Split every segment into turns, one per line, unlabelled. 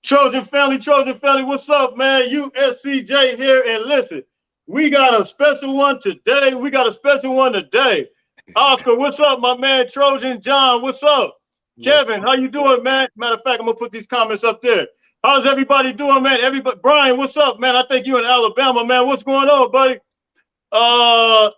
Trojan family, what's up, man? USC J here, and listen, we got a special one today. Oscar, what's up, my man? Trojan John, what's up?
What's
Kevin, how you doing, man? Matter of fact, I'm gonna put these comments up there. How's everybody doing, man? Everybody, Brian, what's up, man? I think you in Alabama, man. What's going on, buddy? Uh,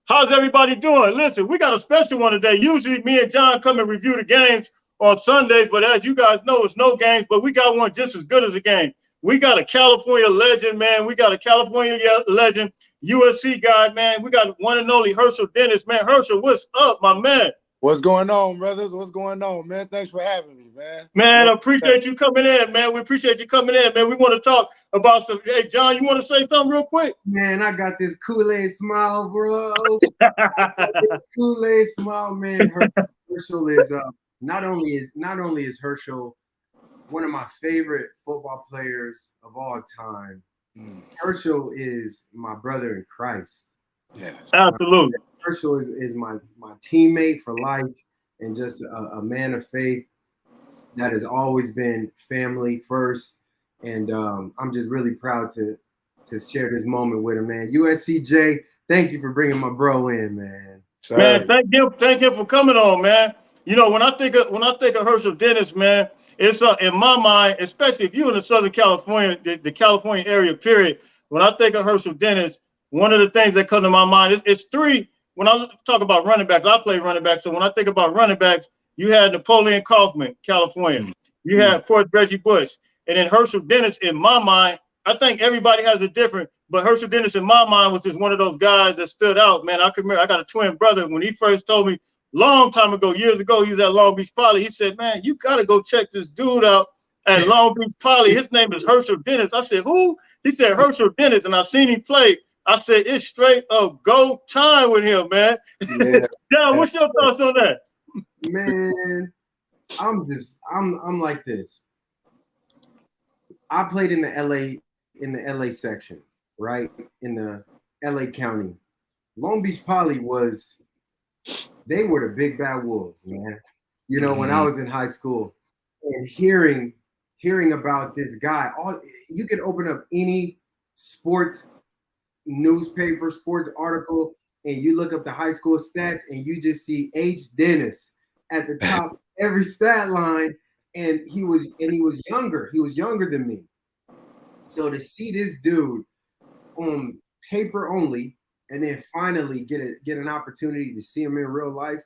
how's everybody doing? Listen, we got a special one today. Usually, me and John come and review the games on Sundays, but as you guys know, it's no games, but we got one just as good as a game. We got a California legend, man. We got a California legend, USC guy, man. We got one and only Herschel Dennis, man. Herschel, what's up, my man?
what's going on, brothers? What's going on, man? Thanks for having me, man.
Man,
Well,
I appreciate you coming in, man. We appreciate you coming in, man. We want to talk about some. Hey, John, you want to say something real quick?
Man, I got this Kool-Aid smile, bro. This Kool-Aid smile, man. Herschel is not only is Herschel one of my favorite football players of all time. Herschel is my brother in Christ.
yes.
Absolutely.
Herschel is my teammate for life and just a man of faith that has always been family first. And I'm just really proud to share this moment with him, man. USC J, thank you for bringing my bro in, man.
Sir.
Man, thank him for coming on, man. You know, when I think of Herschel Dennis, man, it's in my mind, especially if you're in the Southern California, the California area, period. When I think of Herschel Dennis, one of the things that come to my mind is three. When I talk about running backs, I play running backs. So when I think about running backs, you had Napoleon Kaufman, California. You had, of course, Reggie Bush. And then Herschel Dennis, in my mind, I think everybody has a different, but Herschel Dennis, in my mind, was just one of those guys that stood out, man. I could remember, I got a twin brother. When he first told me, long time ago, years ago, he was at Long Beach Poly. He said, man, you got to go check this dude out at Long Beach Poly. His name is Herschel Dennis. I said, who? He said, Herschel Dennis. And I seen him play. I said, it's straight up go time with him, man.
Yeah.
John, what's your thoughts on that?
Man, I'm like this. I played in the LA section, right? In the LA County. Long Beach Poly they were the big bad wolves, man. You know, when I was in high school and hearing about this guy, you could open up any sports newspaper, sports article, and you look up the high school stats and you just see H. Dennis at the top of every stat line. And he was younger. He was younger than me. So to see this dude on paper only, and then finally get an opportunity to see him in real life.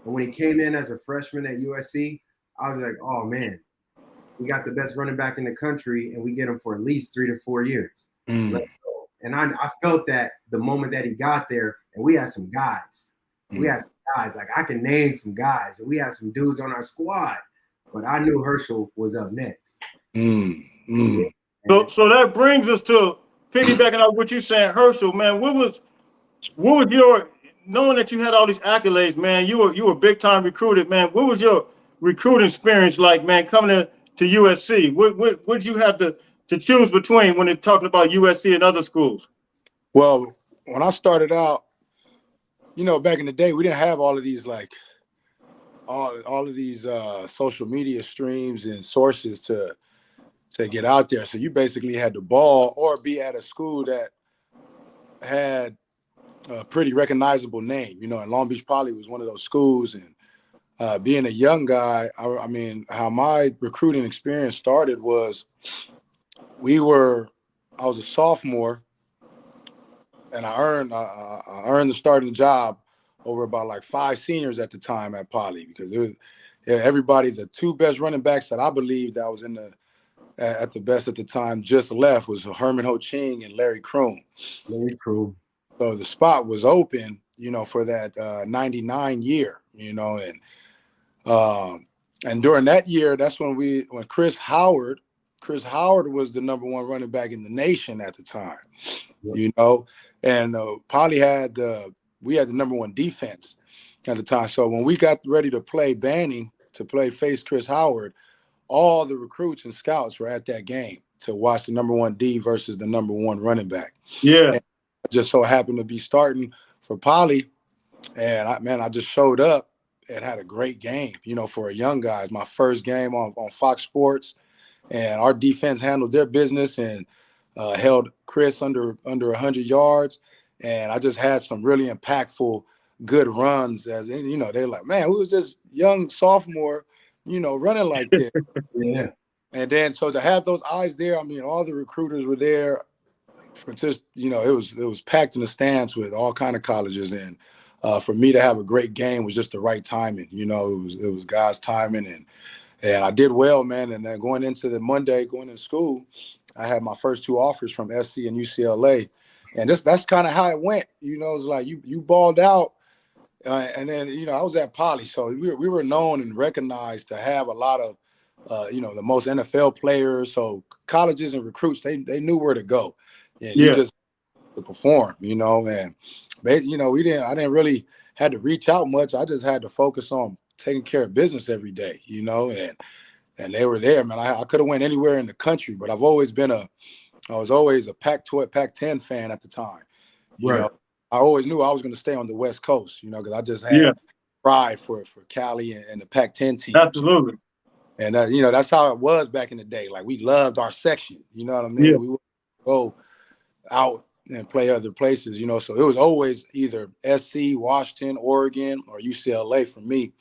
And when he came in as a freshman at USC, I was like, oh man, we got the best running back in the country, and we get him for at least 3 to 4 years. Let's go. And I felt that the moment that he got there, and we had some guys. Like I can name some guys, and we had some dudes on our squad, but I knew Herschel was up next.
So that brings us to piggybacking on what you're saying, Herschel, man. What was your, knowing that you had all these accolades, man? You were big time recruited, man. What was your recruiting experience like, man, coming to USC? What did you have to choose between when they're talking about USC and other schools?
Well, when I started out, you know, back in the day, we didn't have all of these all of these social media streams and sources to get out there. So you basically had the ball or be at a school that had a pretty recognizable name, you know, and Long Beach Poly was one of those schools. And being a young guy, I mean, how my recruiting experience started was I was a sophomore, and I earned the starting job over about like 5 seniors at the time at Poly, because it was everybody, the 2 best running backs that I believe that was at the best at the time just left was Herman Ho Ching and Larry Kroon. So the spot was open, you know, for that 99 year, you know, and during that year, that's when Chris Howard was the #1 running back in the nation at the time, you know, and Poly we had the #1 defense at the time. So when we got ready to play Banning to face Chris Howard, all the recruits and scouts were at that game to watch the #1 D versus the #1 running back.
Yeah.
And I just so happened to be starting for Poly, and I just showed up and had a great game, you know, for a young guy. It's my first game on Fox Sports, and our defense handled their business and held Chris under 100 yards. And I just had some really impactful, good runs. As you know, they're like, man, who was this young sophomore, running like this?
Yeah.
And then so to have those eyes there, I mean, all the recruiters were there. For just it was packed in the stands with all kind of colleges, and for me to have a great game was just the right timing. It was God's timing, and I did well, man. And then going into the Monday, going to school, I had my first 2 offers from SC and UCLA, and that's kind of how it went. It's like you balled out, and then I was at Poly, so we were known and recognized to have a lot of the most NFL players. So colleges and recruits, they knew where to go. And you just to perform, and I didn't really had to reach out much. I just had to focus on taking care of business every day, and they were there, man. I could have went anywhere in the country, but I was always a Pac-12, Pac-10 fan at the time. I always knew I was going to stay on the West Coast, because I just had pride for Cali and the Pac-10 teams.
Absolutely.
And that's how it was back in the day. Like, we loved our section, you know what I mean?
Yeah.
We would go out and play other places, so it was always either SC, Washington, Oregon, or UCLA for me.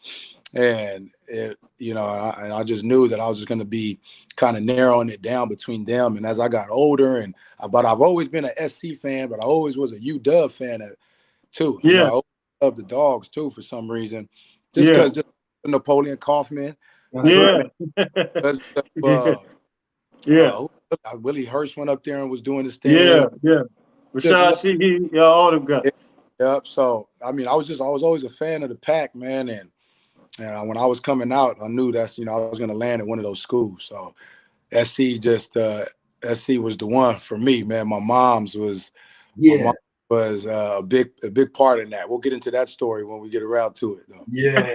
And I just knew that I was just going to be kind of narrowing it down between them. And as I got older, but I've always been an SC fan, but I always was a UW fan too. I always loved the Dogs too for some reason, just because Napoleon Kaufman. Willie Hurst went up there and was doing his thing.
Rashad Sheehy, all them guys.
Yep. So I mean, I was always a fan of the Pac, man, and when I was coming out, I knew I was going to land at one of those schools. So SC was the one for me, man. My mom's was a big part in that. We'll get into that story when we get around to it, though.
Yeah.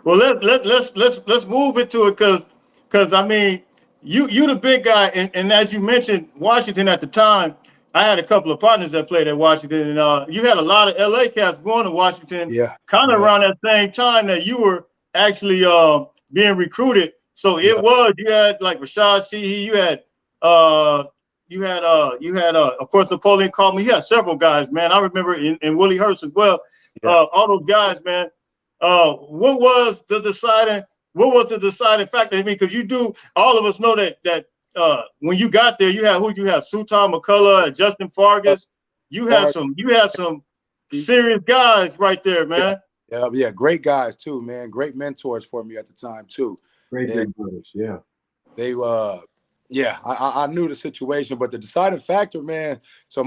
Well, let's move into it because I mean, you the big guy, and as you mentioned, Washington at the time. I had a couple of partners that played at Washington, and you had a lot of LA cats going to Washington. Kind of around that same time that you were actually being recruited. So you had like Rashad Sheehy, you had of course Napoleon Kaufman. You had several guys, man. I remember in Willie Hurst as well. All those guys, man. What was the deciding factor? I mean, because all of us know that when you got there, you had Sutan McCullough and Justin Fargas. You had some serious guys right there, man.
Yeah, great guys too, man. Great mentors for me at the time too.
Great big brothers, yeah.
They I knew the situation, but the deciding factor, man. So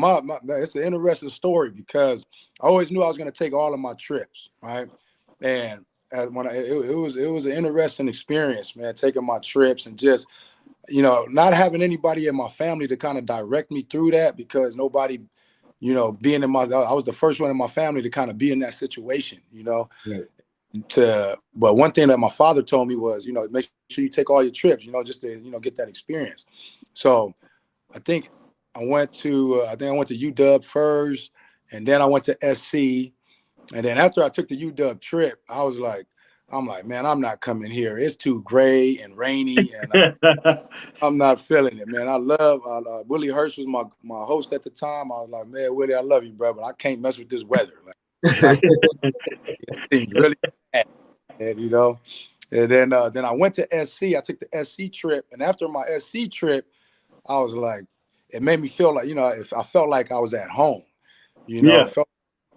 it's an interesting story because I always knew I was going to take all of my trips, right? And it was an interesting experience, man, taking my trips and just not having anybody in my family to kind of direct me through that because nobody, being I was the first one in my family to kind of be in that situation,
Right.
But one thing that my father told me was, make sure you take all your trips, just to, get that experience. So I think I went to UW first, and then I went to SC. And then after I took the UW trip, I'm like, man, I'm not coming here. It's too gray and rainy, and I'm not feeling it, man. I love Willie Hurst was my host at the time. I was like, man, Willie, I love you, bro, but I can't mess with this weather. Like, it's really bad, and And then I went to SC. I took the SC trip, and after my SC trip, I was like, it made me feel like I felt like I was at home. I felt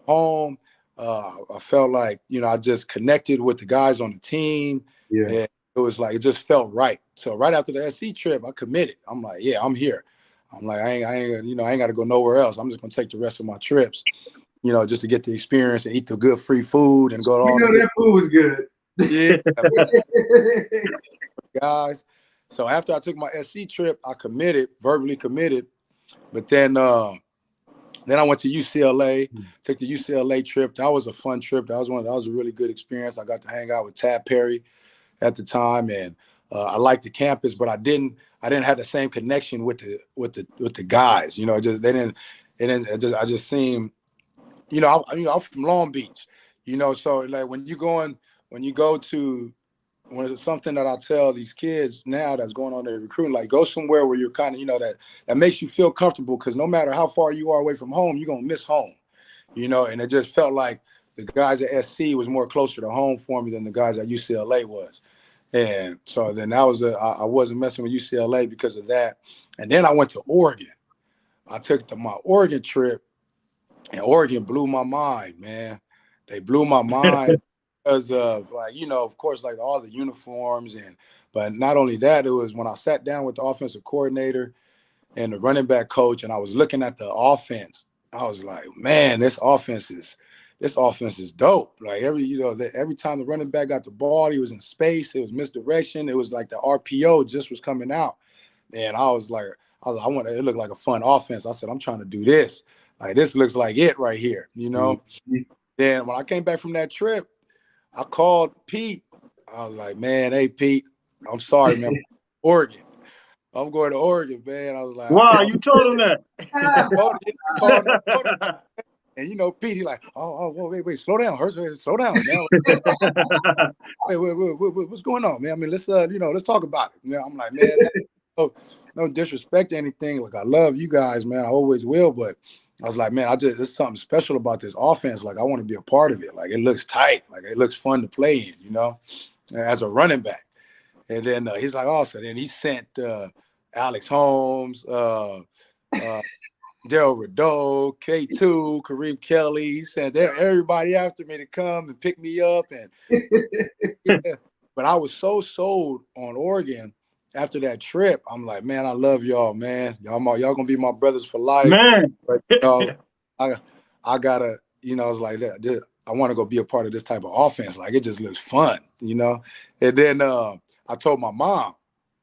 home. I felt like, I just connected with the guys on the team.
Yeah.
And it was like, it just felt right. So right after the SC trip, I committed. I'm like, yeah, I'm here. I'm like, I ain't got to go nowhere else. I'm just going to take the rest of my trips, just to get the experience and eat the good free food and go to all
that food was good.
Yeah. Guys. So after I took my SC trip, I verbally committed. But then I went to UCLA, took the UCLA trip. That was a fun trip. That was a really good experience. I got to hang out with Tad Perry at the time, and I liked the campus, but I didn't have the same connection with the guys. I just seemed, I'm from Long Beach, so like when you go to when it's something that I tell these kids now that's going on their recruiting, like go somewhere where you're kind of, that makes you feel comfortable, because no matter how far you are away from home, you're going to miss home, and it just felt like the guys at SC was more closer to home for me than the guys at UCLA was. And so then I wasn't messing with UCLA because of that. And then I went to Oregon. I took my Oregon trip, and Oregon blew my mind, man. They blew my mind because of, of course, like all the uniforms, but not only that, it was when I sat down with the offensive coordinator and the running back coach, and I was looking at the offense. I was like, man, this offense is dope. Like every time the running back got the ball, he was in space. It was misdirection. It was like the RPO just was coming out, and I was like, it looked like a fun offense. I said, I'm trying to do this. Like, this looks like it right here, Mm-hmm. Then when I came back from that trip, I called Pete. I was like, man, hey, Pete, I'm sorry, man. Oregon. I'm going to Oregon, man. I was like,
wow, you told him that.
And Pete, he like, whoa, wait, slow down, Herschel, slow down, man. wait, what's going on, man? I mean, let's talk about it. I'm like, man, no disrespect to anything. Like, I love you guys, man. I always will, but I was like, man, there's something special about this offense. Like, I want to be a part of it. Like, it looks tight. Like, it looks fun to play in, as a running back. And then he's like, so then he sent Alex Holmes, Del Rideau, K2, Kareem Kelly. He said everybody after me to come and pick me up. And yeah. But I was so sold on Oregon after that trip. I'm like, man, I love y'all, man. Y'all gonna be my brothers for life.
Man.
But I gotta, it's like that. I want to go be a part of this type of offense. Like, it just looks fun, And then I told my mom.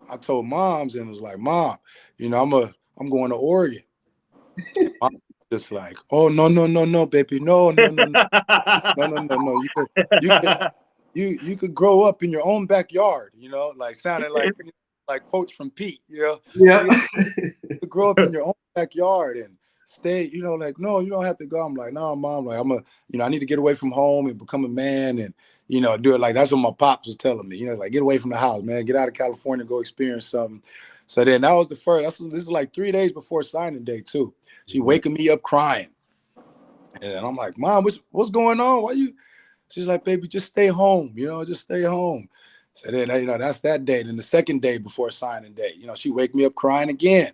I told moms, and it was like, Mom, I'm going to Oregon. I'm just like, oh, no, baby, no. You could grow up in your own backyard, like sounding like quotes from Pete,
Yeah.
You could grow up in your own backyard and stay, like, no, you don't have to go. I'm like, no, Mom, like, I need to get away from home and become a man and, do it. Like, that's what my pops was telling me, like, get away from the house, man, get out of California, go experience something. So then that was the first, this is like 3 days before signing day too. She waking me up crying. And I'm like, Mom, what's going on? Why you? She's like, baby, just stay home, just stay home. So then, that's that day. Then the second day before signing day, she wake me up crying again.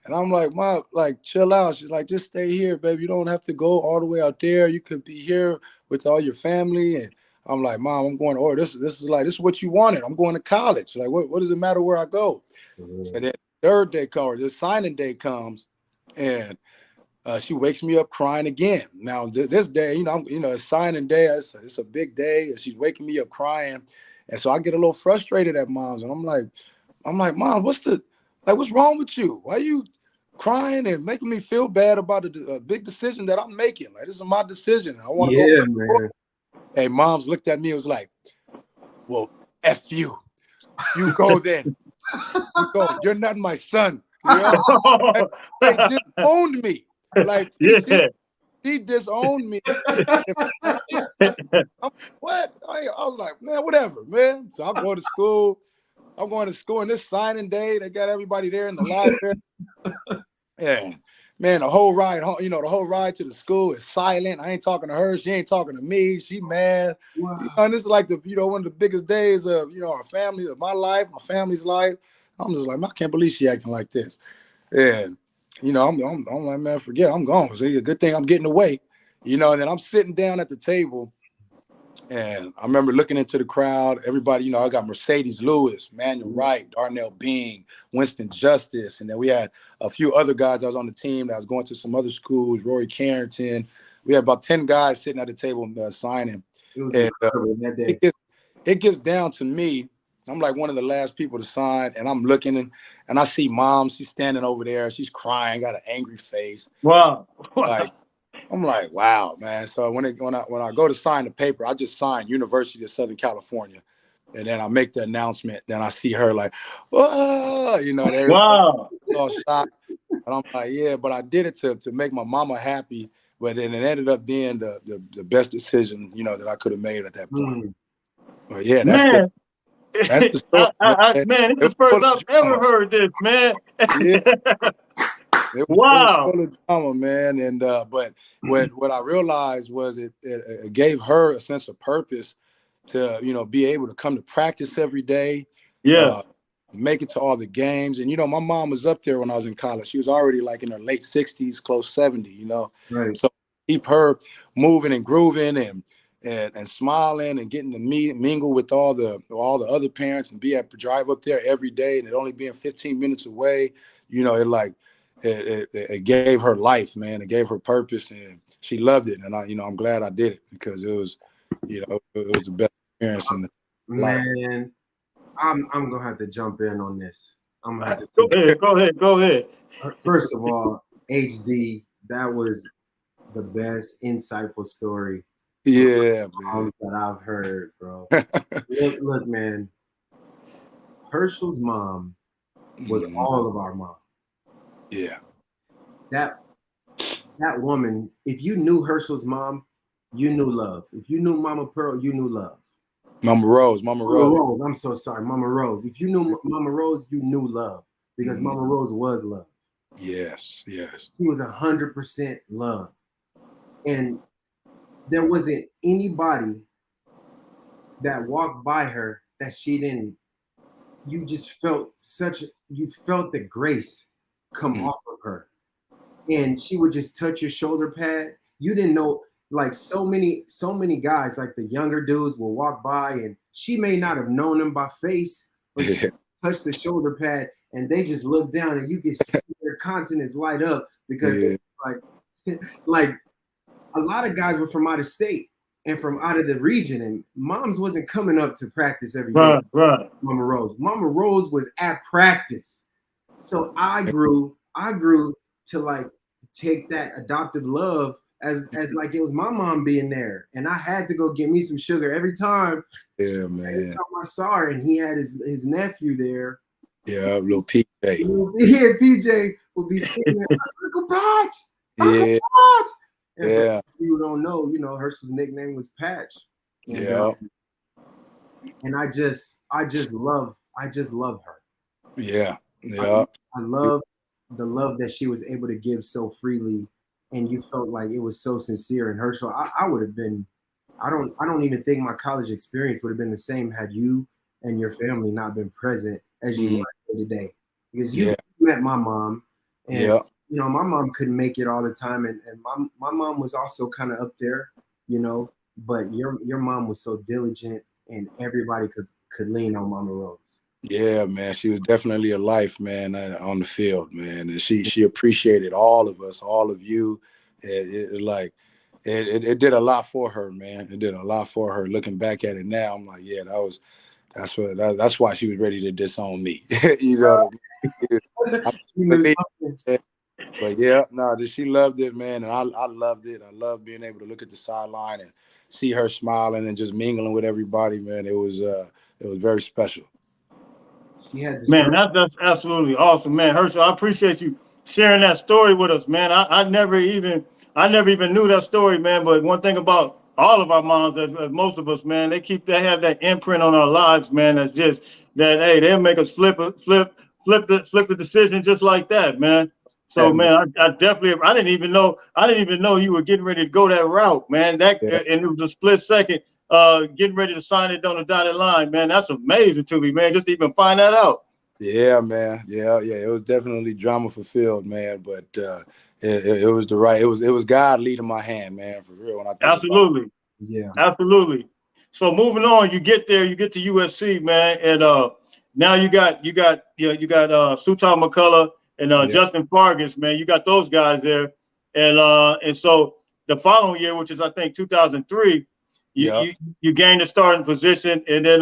And I'm like, Mom, like, chill out. She's like, just stay here, baby. You don't have to go all the way out there. You could be here with all your family. And I'm like, Mom, I'm going to Oregon. This is what you wanted. I'm going to college. Like, what does it matter where I go? Mm-hmm. So then third day comes, the signing day comes, and she wakes me up crying again. Now this day, it's signing day. It's a big day, and she's waking me up crying, and so I get a little frustrated at Mom's, and I'm like, Mom, what's wrong with you? Why are you crying and making me feel bad about a big decision that I'm making? Like, this is my decision. I want to go. Man. Hey, Mom's looked at me and was like, well, F you. You go then. You go. You're not my son. They disowned me. Like, she disowned me. What? I was like, man, whatever, man. So I'm going to school. And this signing day, they got everybody there in the library. Yeah, man, the whole ride to the school is silent. I ain't talking to her. She ain't talking to me. She mad. Wow. And this is like one of the biggest days of, our family, of my life, my family's life. I'm just like, I can't believe she acting like this. And, I'm like, man, forget it. I'm gone. So a good thing I'm getting away, and then I'm sitting down at the table. And I remember looking into the crowd, everybody, I got Mercedes Lewis, Manuel Wright, Darnell Bing, Winston Justice. And then we had a few other guys that was on the team that was going to some other schools, Rory Carrington. We had about 10 guys sitting at the table signing. And it gets down to me. I'm like one of the last people to sign, and I'm looking and I see Mom. She's standing over there. She's crying, got an angry face.
Wow.
Like, I'm like, wow, man. So when I go to sign the paper, I just sign University of Southern California, and then I make the announcement. Then I see her like, whoa,
wow,
all shocked. And I'm like, yeah, but I did it to make my mama happy. But then it ended up being the best decision, that I could have made at that point. But yeah, that's
man.
That's the story, man.
Man, it's
It
the
was
first
full of
I've ever
drama.
heard this, man.
Yeah, it was
Wow.
full of drama, man. And but what I realized was it gave her a sense of purpose to, you know, be able to come to practice every day,
Yes.
make it to all the games. And, you know, my mom was up there when I was in college. She was already like in her late 60s, close 70, you know.
Right.
So keep her moving and grooving and smiling and getting to mingle with all the other parents and drive up there every day, and it only being 15 minutes away, you know, it gave her life, man. It gave her purpose, and she loved it. And I'm glad I did it, because it was, you know, it was the best experience in the life.
Man, I'm gonna have to jump in on this. I'm gonna have to
Go ahead.
First of all, HD, that was the best insightful story
Yeah, man.
that I've heard, bro. Look, man. Herschel's mom was all of our mom.
Yeah.
That woman, if you knew Herschel's mom, you knew love. If you knew Mama Pearl, you knew love.
Mama Rose.
I'm so sorry, Mama Rose. If you knew Mama Rose, you knew love, because Mama Rose was love.
Yes.
She was 100% love, and there wasn't anybody that walked by her that she didn't. You just felt you felt the grace come off of her, and she would just touch your shoulder pad. You didn't know, like so many guys, like the younger dudes will walk by, and she may not have known them by face, but she touched the shoulder pad, and they just look down, and you can see their countenance light up, because like a lot of guys were from out of state and from out of the region, and moms wasn't coming up to practice every day.
Right.
Mama Rose was at practice. So I grew to like take that adoptive love as like it was my mom being there, and I had to go get me some sugar every time.
Yeah, man.
Every time I saw her, and he had his nephew there.
Yeah, little PJ.
Yeah, PJ would be screaming, Uncle Patch.
Yeah.
Patch. And
Yeah.
you don't know, you know, Herschel's nickname was Patch. And,
Yeah.
And I just love her.
Yeah.
I love the love that she was able to give so freely, and you felt like it was so sincere. And Herschel, I would have been, I don't even think my college experience would have been the same had you and your family not been present as you were today. Because you met my mom, and you know, my mom couldn't make it all the time, and my mom was also kind of up there, you know, but your mom was so diligent, and everybody could lean on Mama Rose.
Yeah, man, she was definitely a life, man, on the field, man, and she appreciated all of us, all of you. It did a lot for her, man. It did a lot for her. Looking back at it now, I'm like, yeah, that's why she was ready to disown me. You know what I mean? But yeah, no, she loved it, man, and I loved it. I loved being able to look at the sideline and see her smiling and just mingling with everybody, man. It was very special.
Man, that's absolutely awesome, man. Herschel, I appreciate you sharing that story with us, man. I never even knew that story, man. But one thing about all of our moms, as most of us, man, they have that imprint on our lives, man. That's just that, hey, they'll make us flip the decision just like that, man. So, man, I definitely, I didn't even know you were getting ready to go that route, man. And it was a split second, getting ready to sign it on the dotted line, man. That's amazing to me, man. Just to even find that out.
Yeah, man. Yeah. It was definitely drama fulfilled, man. But it was it was God leading my hand, man, for real. When I think
Absolutely.
About it.
Yeah.
Absolutely. So moving on, you get there, you get to USC, man, and now you got Sutan McCullough and Justin Fargas, man. You got those guys there, and so the following year, which is I think 2003, you gained a starting position, and then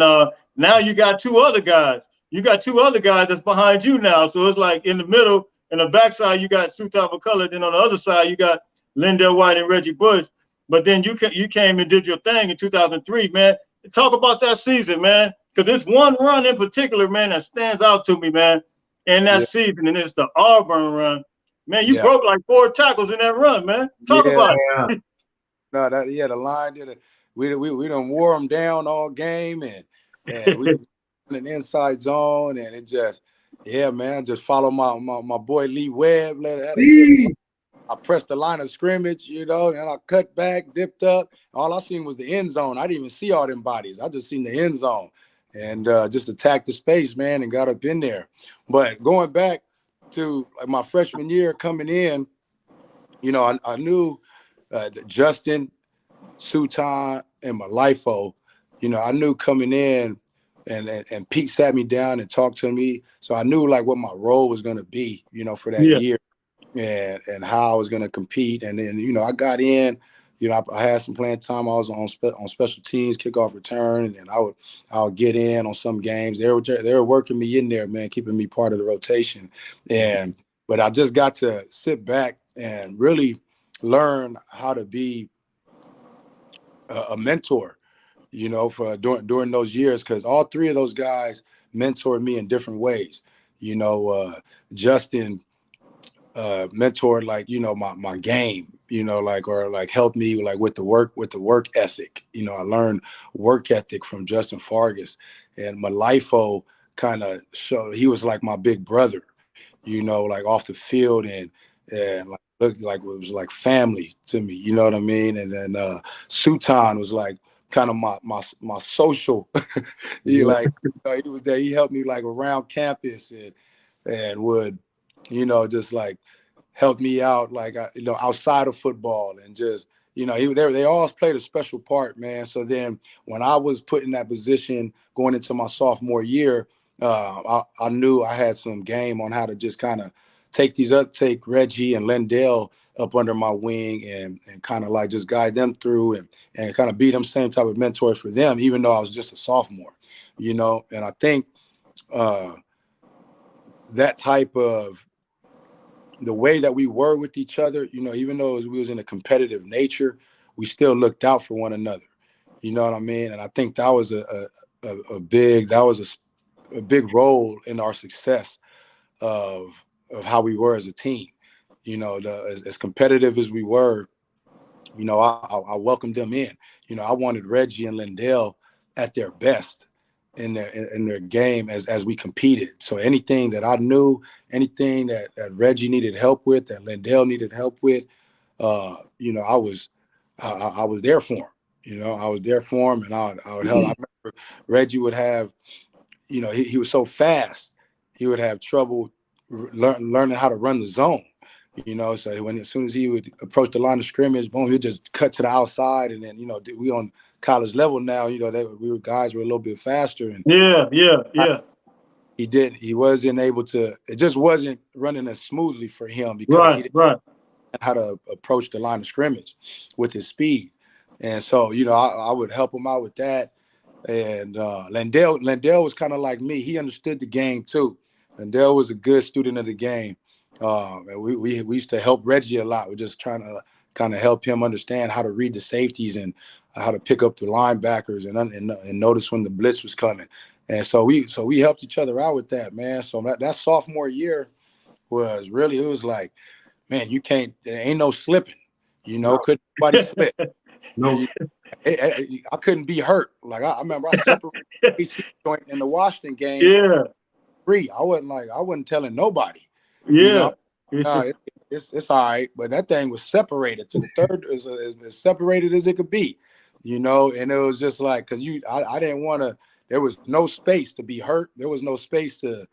now you got two other guys. You got two other guys that's behind you now. So it's like in the middle, in the backside, you got Sutan McCullough. Then on the other side, you got Lindell White and Reggie Bush. But then you came and did your thing in 2003, man. Talk about that season, man, because there's one run in particular, man, that stands out to me, man, in that season, and it's the Auburn run. Man, you broke like 4 tackles in that run, man. Talk about it.
No, the line did it. We done wore them down all game, and we an inside zone, and it just, yeah, man, just follow my boy Lee Webb. Had a good play. I pressed the line of scrimmage, and I cut back, dipped up. All I seen was the end zone. I didn't even see all them bodies. I just seen the end zone and just attacked the space, man, and got up in there. But going back to my freshman year coming in, I knew that Justin, Sutan, and Malifo, I knew coming in, and Pete sat me down and talked to me. So I knew like what my role was going to be, for that year. And how I was going to compete. And then, I got in, I had some playing time. I was on special teams, kickoff return, and I would get in on some games. They were working me in there, man, keeping me part of the rotation. But I just got to sit back and really learn how to be a mentor, for during those years, because all three of those guys mentored me in different ways. Justin mentored my game, or helped me with the work ethic. I learned work ethic from Justin Fargas, and Malifo kind of showed he was like my big brother, off the field, and looked like it was like family to me, you know what I mean? And then Sutan was like kind of my social. He he was there. He helped me around campus and would just helped me out, outside of football, and just, they always played a special part, man. So then when I was put in that position going into my sophomore year, I knew I had some game on how to just kind of take Reggie and Lendell up under my wing and kind of just guide them through and kind of be them same type of mentors for them, even though I was just a sophomore, and I think that type of the way that we were with each other, even though we was in a competitive nature, we still looked out for one another. You know what I mean? And I think that was a big role in our success of how we were as a team. As competitive as we were, I welcomed them in. I wanted Reggie and Lendell at their best in their game as we competed. So anything that I knew, anything that Reggie needed help with, that Lendell needed help with, I was there for him. I was there for him, and I would help. I remember Reggie would have, he was so fast, he would have trouble learning how to run the zone. So as soon as he would approach the line of scrimmage, boom, he'd just cut to the outside, and then we on college level now. Guys were a little bit faster, and he wasn't able to. It just wasn't running as smoothly for him because he didn't know how to approach the line of scrimmage with his speed. And so I would help him out with that. And Lendell was kind of like me. He understood the game too. Lendell was a good student of the game. And we used to help Reggie a lot. We're just trying to kind of help him understand how to read the safeties and how to pick up the linebackers and notice when the blitz was coming. And so we helped each other out with that, man. So that sophomore year was really, it was like, man, there ain't no slipping, couldn't nobody slip.
No,
I couldn't be hurt. I remember I separated the joint in the Washington game.
Yeah.
I wasn't telling nobody.
Yeah.
It's all right, but that thing was separated to the third, as separated as it could be, and it was just like, because I didn't want to. There was no space to be hurt. There was no space to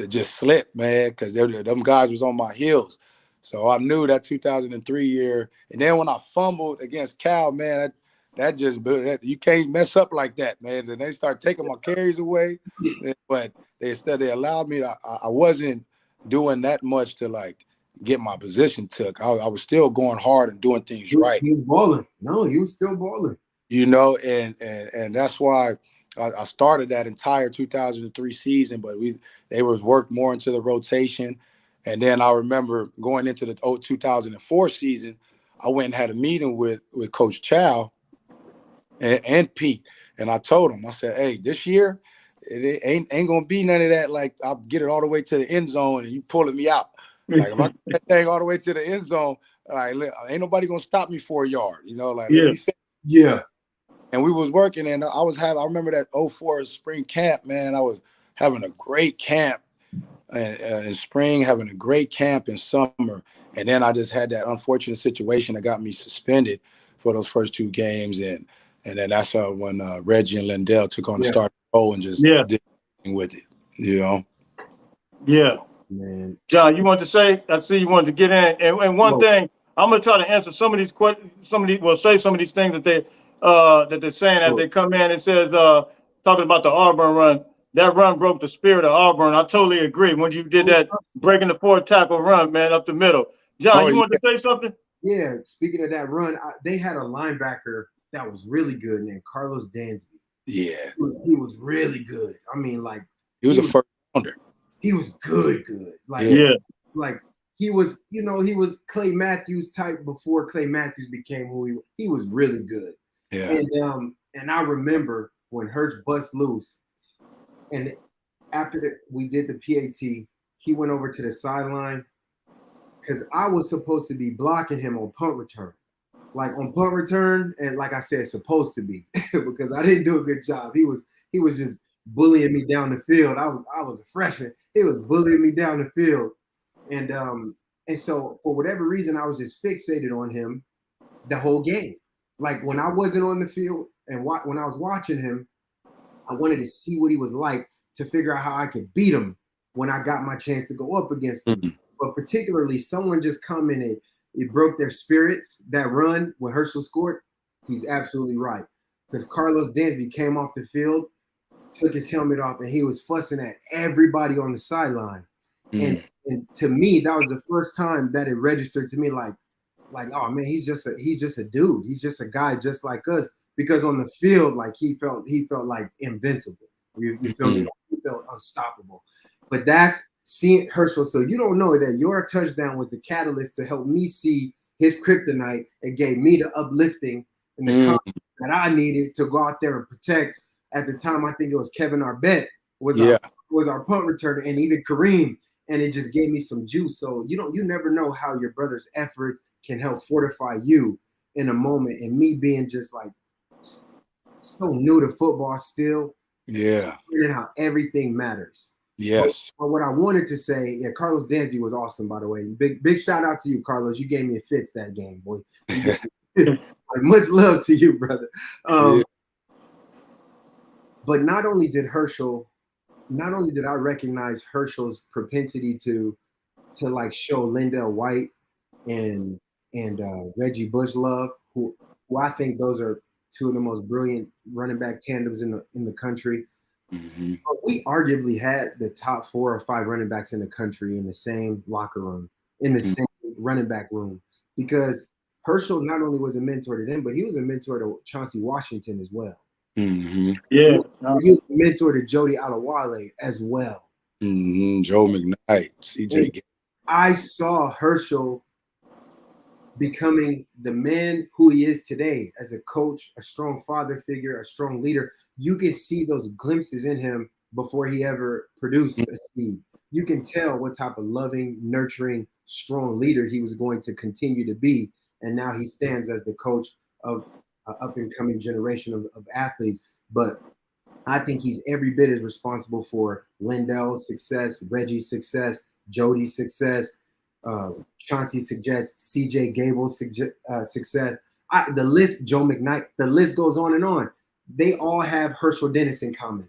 just slip, man, because them guys was on my heels. So I knew that 2003 year, and then when I fumbled against Cal, man, that you can't mess up like that, man. And they start taking my carries away, but they allowed me. I wasn't doing that much to get my position took. I was still going hard and doing things right.
He was balling. No, he was still balling.
And that's why I started that entire 2003 season, but they was worked more into the rotation. And then I remember going into the 2004 season, I went and had a meeting with Coach Chow and Pete. And I told him, I said, hey, this year, it ain't going to be none of that. I'll get it all the way to the end zone and you pulling me out. If I get that thing all the way to the end zone, ain't nobody going to stop me for a yard. Let me finish.
Yeah.
and we was working, and I remember that '04 spring camp, man. I was having a great camp in spring, having a great camp in summer, and then I just had that unfortunate situation that got me suspended for those first 2 games, and then that's when Reggie and Lindell took on the starting role and just did with it, you know.
Yeah.
Man.
John, you wanted to say? I see you wanted to get in. And one thing, I'm gonna try to answer some of these questions. Say some of these things that they're saying as they come in. It says talking about the Auburn run. That run broke the spirit of Auburn. I totally agree. When you did that breaking the 4 tackle run, man, up the middle. John, you wanted to say something?
Yeah. Speaking of that run, they had a linebacker that was really good named Carlos Dansby.
Yeah.
He was really good. I mean, like
he was a first rounder.
He was good. Like, like he was, he was Clay Matthews type before Clay Matthews became who he was really good.
Yeah.
And I remember when Hertz bust loose, and after we did the PAT, he went over to the sideline because I was supposed to be blocking him on punt return. Like on punt return, and like I said, supposed to be because I didn't do a good job. He was just bullying me down the field. I was a freshman. He was bullying me down the field, and so for whatever reason, I was just fixated on him the whole game. Like when I wasn't on the field and when I was watching him, I wanted to see what he was like to figure out how I could beat him when I got my chance to go up against him. Mm-hmm. But particularly, someone just commented it broke their spirits. That run when Herschel scored, he's absolutely right because Carlos Dansby came off the field, took his helmet off, and he was fussing at everybody on the sideline. And to me, that was the first time that it registered to me like, oh man, he's just a dude. He's just a guy just like us. Because on the field, like he felt like invincible. You feel me? He felt unstoppable. But that's seeing Herschel. So you don't know that your touchdown was the catalyst to help me see his kryptonite. It gave me the uplifting and the confidence that I needed to go out there and protect. At the time, I think it was Kevin Arbet was our punt returner, and even Kareem, and it just gave me some juice. So you never know how your brother's efforts can help fortify you in a moment. And me being just like so new to football still, learning how everything matters.
Yes.
But what I wanted to say, Carlos Dansby was awesome, by the way. Big shout out to you, Carlos. You gave me a fits that game, boy. Like, much love to you, brother. But not only did I recognize Herschel's propensity to like show Lindell White and Reggie Bush love, who I think those are two of the most brilliant running back tandems in the country. Mm-hmm. We arguably had the top 4 or 5 running backs in the country in the same locker room, in the same running back room, because Herschel not only was a mentor to them, but he was a mentor to Chauncey Washington as well.
Mm-hmm. Yeah,
he was a mentor to Jody Alawale as well.
Mm-hmm. Joe McKnight, CJ.
I saw Herschel becoming the man who he is today as a coach, a strong father figure, a strong leader. You can see those glimpses in him before he ever produced a seed. You can tell what type of loving, nurturing, strong leader he was going to continue to be. And now he stands as the coach of an up-and-coming generation of athletes. But I think he's every bit as responsible for Lindell's success, Reggie's success, Jody's success, Chauncey's success, CJ Gable's success. The list, Joe McKnight, the list goes on and on. They all have Herschel Dennis in common.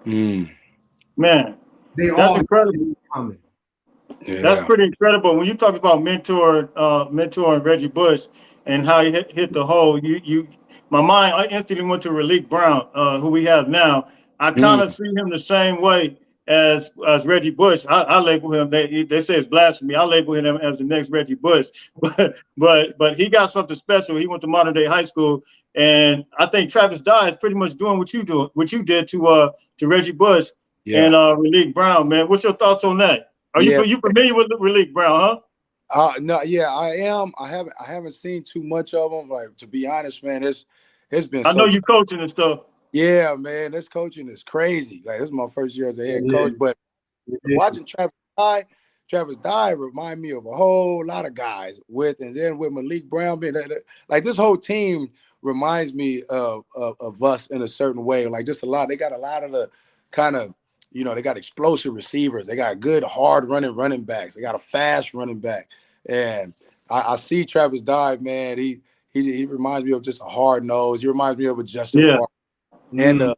Man,
they
that's
all
incredible.
have in common.
Yeah. That's pretty incredible. When you talk about mentoring Reggie Bush and how he hit the hole, my mind I instantly went to Raleek Brown, who we have now. I kind of see him the same way as Reggie Bush. I label him. They say it's blasphemy. I label him as the next Reggie Bush. But he got something special. He went to Modern Day High School, and I think Travis Dye is pretty much doing what you did to Reggie Bush and Raleek Brown. Man, what's your thoughts on that? Are you familiar with Raleek Brown, huh?
No, yeah, I am. I haven't seen too much of him. Like, to be honest, man, it's been.
I know you coaching and stuff.
Yeah, man, this coaching is crazy. Like, this is my first year as a head coach, but watching Travis Dye remind me of a whole lot of guys and then with Malik Brown being like, this whole team reminds me of us in a certain way. Like just a lot. They got a lot of the kind of, they got explosive receivers. They got good, hard running backs. They got a fast running back. And I see Travis Dye, man. He reminds me of just a hard nose. He reminds me of a Justin Farmer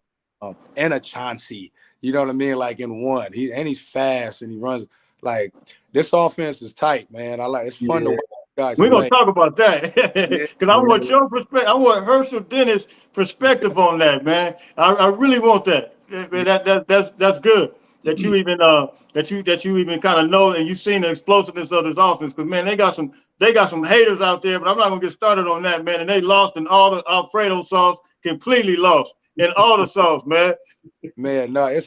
and a Chauncey. You know what I mean? Like in one. He's fast and he runs. Like this offense is tight, man. It's fun to watch guys
We're
play.
gonna talk about that because I want your perspective. I want Herschel Dennis' perspective on that, man. I really want that. That's good that you even that you even kind of know and you've seen the explosiveness of this offense. Because man, they got some haters out there, but I'm not gonna get started on that, man. And they lost in all the Alfredo sauce, completely lost in all the sauce, man.
Man, no, I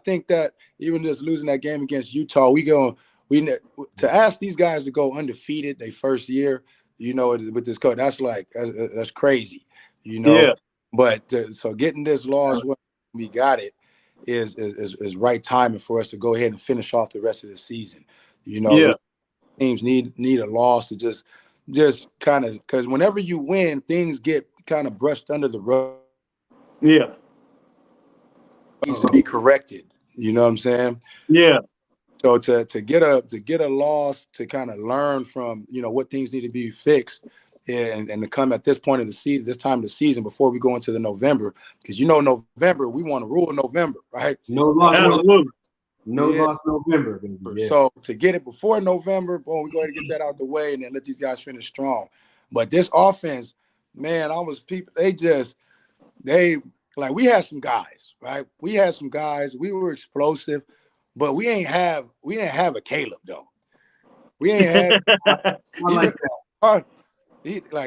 think that even just losing that game against Utah, to ask these guys to go undefeated their first year, with this coach, that's crazy,
Yeah.
But so getting this loss when we got it is right timing for us to go ahead and finish off the rest of the season. Teams need a loss to just kind of, because whenever you win, things get kind of brushed under the rug.
Yeah.
Needs to be corrected. You know what I'm saying?
Yeah.
So to get a loss, to kind of learn from what things need to be fixed, and to come at this point of the season, this time of the season before we go into the November, because November we want to rule November, right?
No loss,
absolutely.
No loss November, baby. Yeah.
So to get it before November, boom, we go ahead and get that out the way, and then let these guys finish strong. But this offense, man, like we had some guys, right? We had some guys. We were explosive, but we didn't have a Caleb though. We ain't had.
I like that.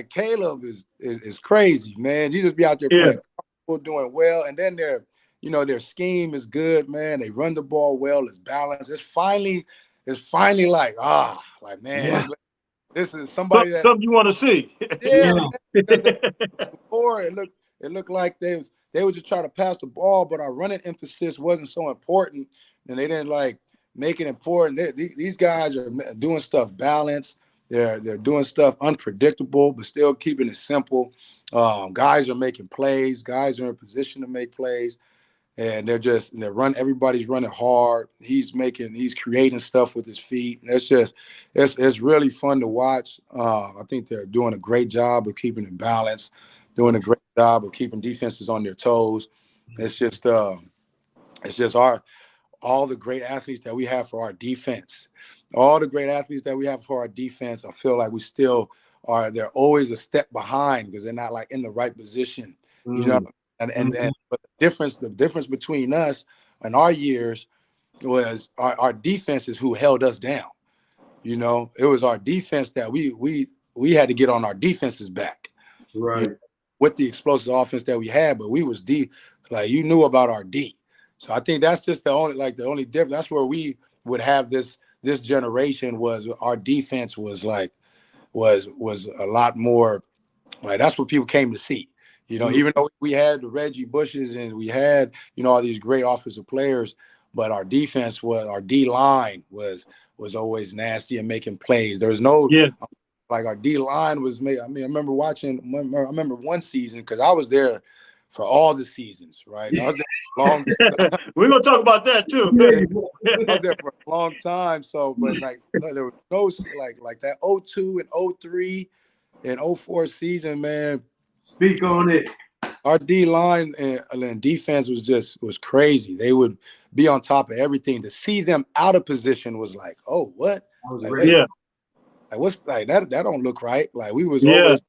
Caleb is crazy, man. You just be out there playing, doing well, and then their scheme is good, man. They run the ball well. It's balanced. It's finally man. This is somebody that
something you want to see.
Before it looked like they would just try to pass the ball, but our running emphasis wasn't so important, and they didn't make it important. These guys are doing stuff balanced. They're doing stuff unpredictable, but still keeping it simple. Guys are making plays. Guys are in position to make plays, and everybody's running hard. He's creating stuff with his feet. It's really fun to watch. I think they're doing a great job of keeping it balanced, doing a great job of keeping defenses on their toes. It's just all the great athletes that we have for our defense. All the great athletes that we have for our defense, I feel like we still are. They're always a step behind because they're not in the right position. But the difference between us and our years was our defense is who held us down. It was our defense that we had to get on our defense's back.
Right.
With the explosive offense that we had, but we was deep. You knew about our D. So I think that's just the only difference. That's where we would have this generation was our defense was a lot more that's what people came to see. Even though we had the Reggie Bushes and we had all these great offensive players, but our defense our D line was always nasty and making plays. There was no our D line was made. I remember one season because I was there for all the seasons, right? I was there for a long time.
We're gonna talk about that too.
I was there for a long time. So, but there was no like that 02 and 03 and 04 season, man.
Speak on it.
Our D line and defense was crazy. They would be on top of everything. To see them out of position was like, oh, what? What's that don't look right. We was always.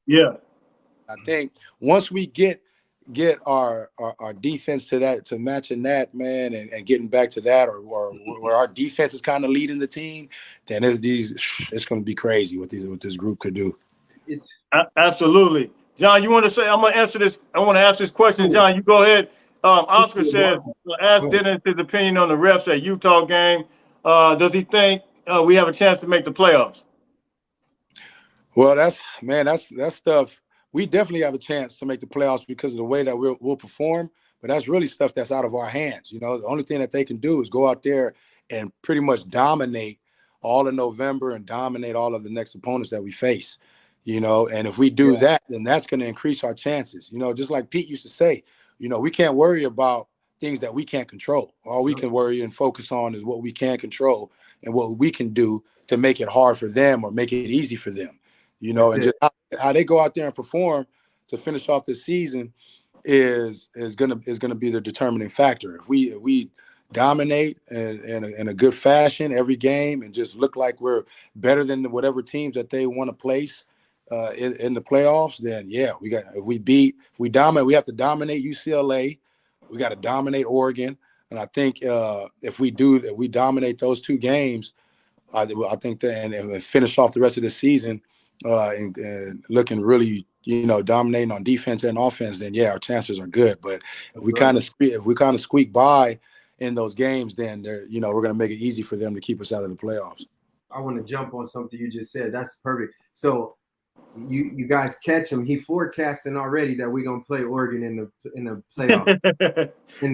I think once we get our defense to matching that, man, and getting back to that, or where our defense is kind of leading the team, then it's going to be crazy what this group could do.
It's
absolutely. John, you want to say? I want to ask this question, John. You go ahead. Oscar said, ask Dennis his opinion on the refs at Utah game. Does he think we have a chance to make the playoffs?
Well, that's stuff. We definitely have a chance to make the playoffs because of the way that we'll perform. But that's really stuff that's out of our hands. The only thing that they can do is go out there and pretty much dominate all of November and dominate all of the next opponents that we face. And if we do that, then that's going to increase our chances. Just like Pete used to say, we can't worry about things that we can't control. All we can worry and focus on is what we can control and what we can do to make it hard for them or make it easy for them. And just how they go out there and perform to finish off the season is gonna be the determining factor. If we dominate in a good fashion every game and just look like we're better than whatever teams that they want to place in the playoffs, then if we dominate, we have to dominate UCLA. We got to dominate Oregon, and I think if we dominate those two games, I think that and finish off the rest of the season and looking really, dominating on defense and offense, then our chances are good. But if we kind of squeak by in those games, then we're going to make it easy for them to keep us out of the playoffs.
I want to jump on something you just said. That's perfect. So you guys catch him. He forecasting already that we're gonna play Oregon in the playoff in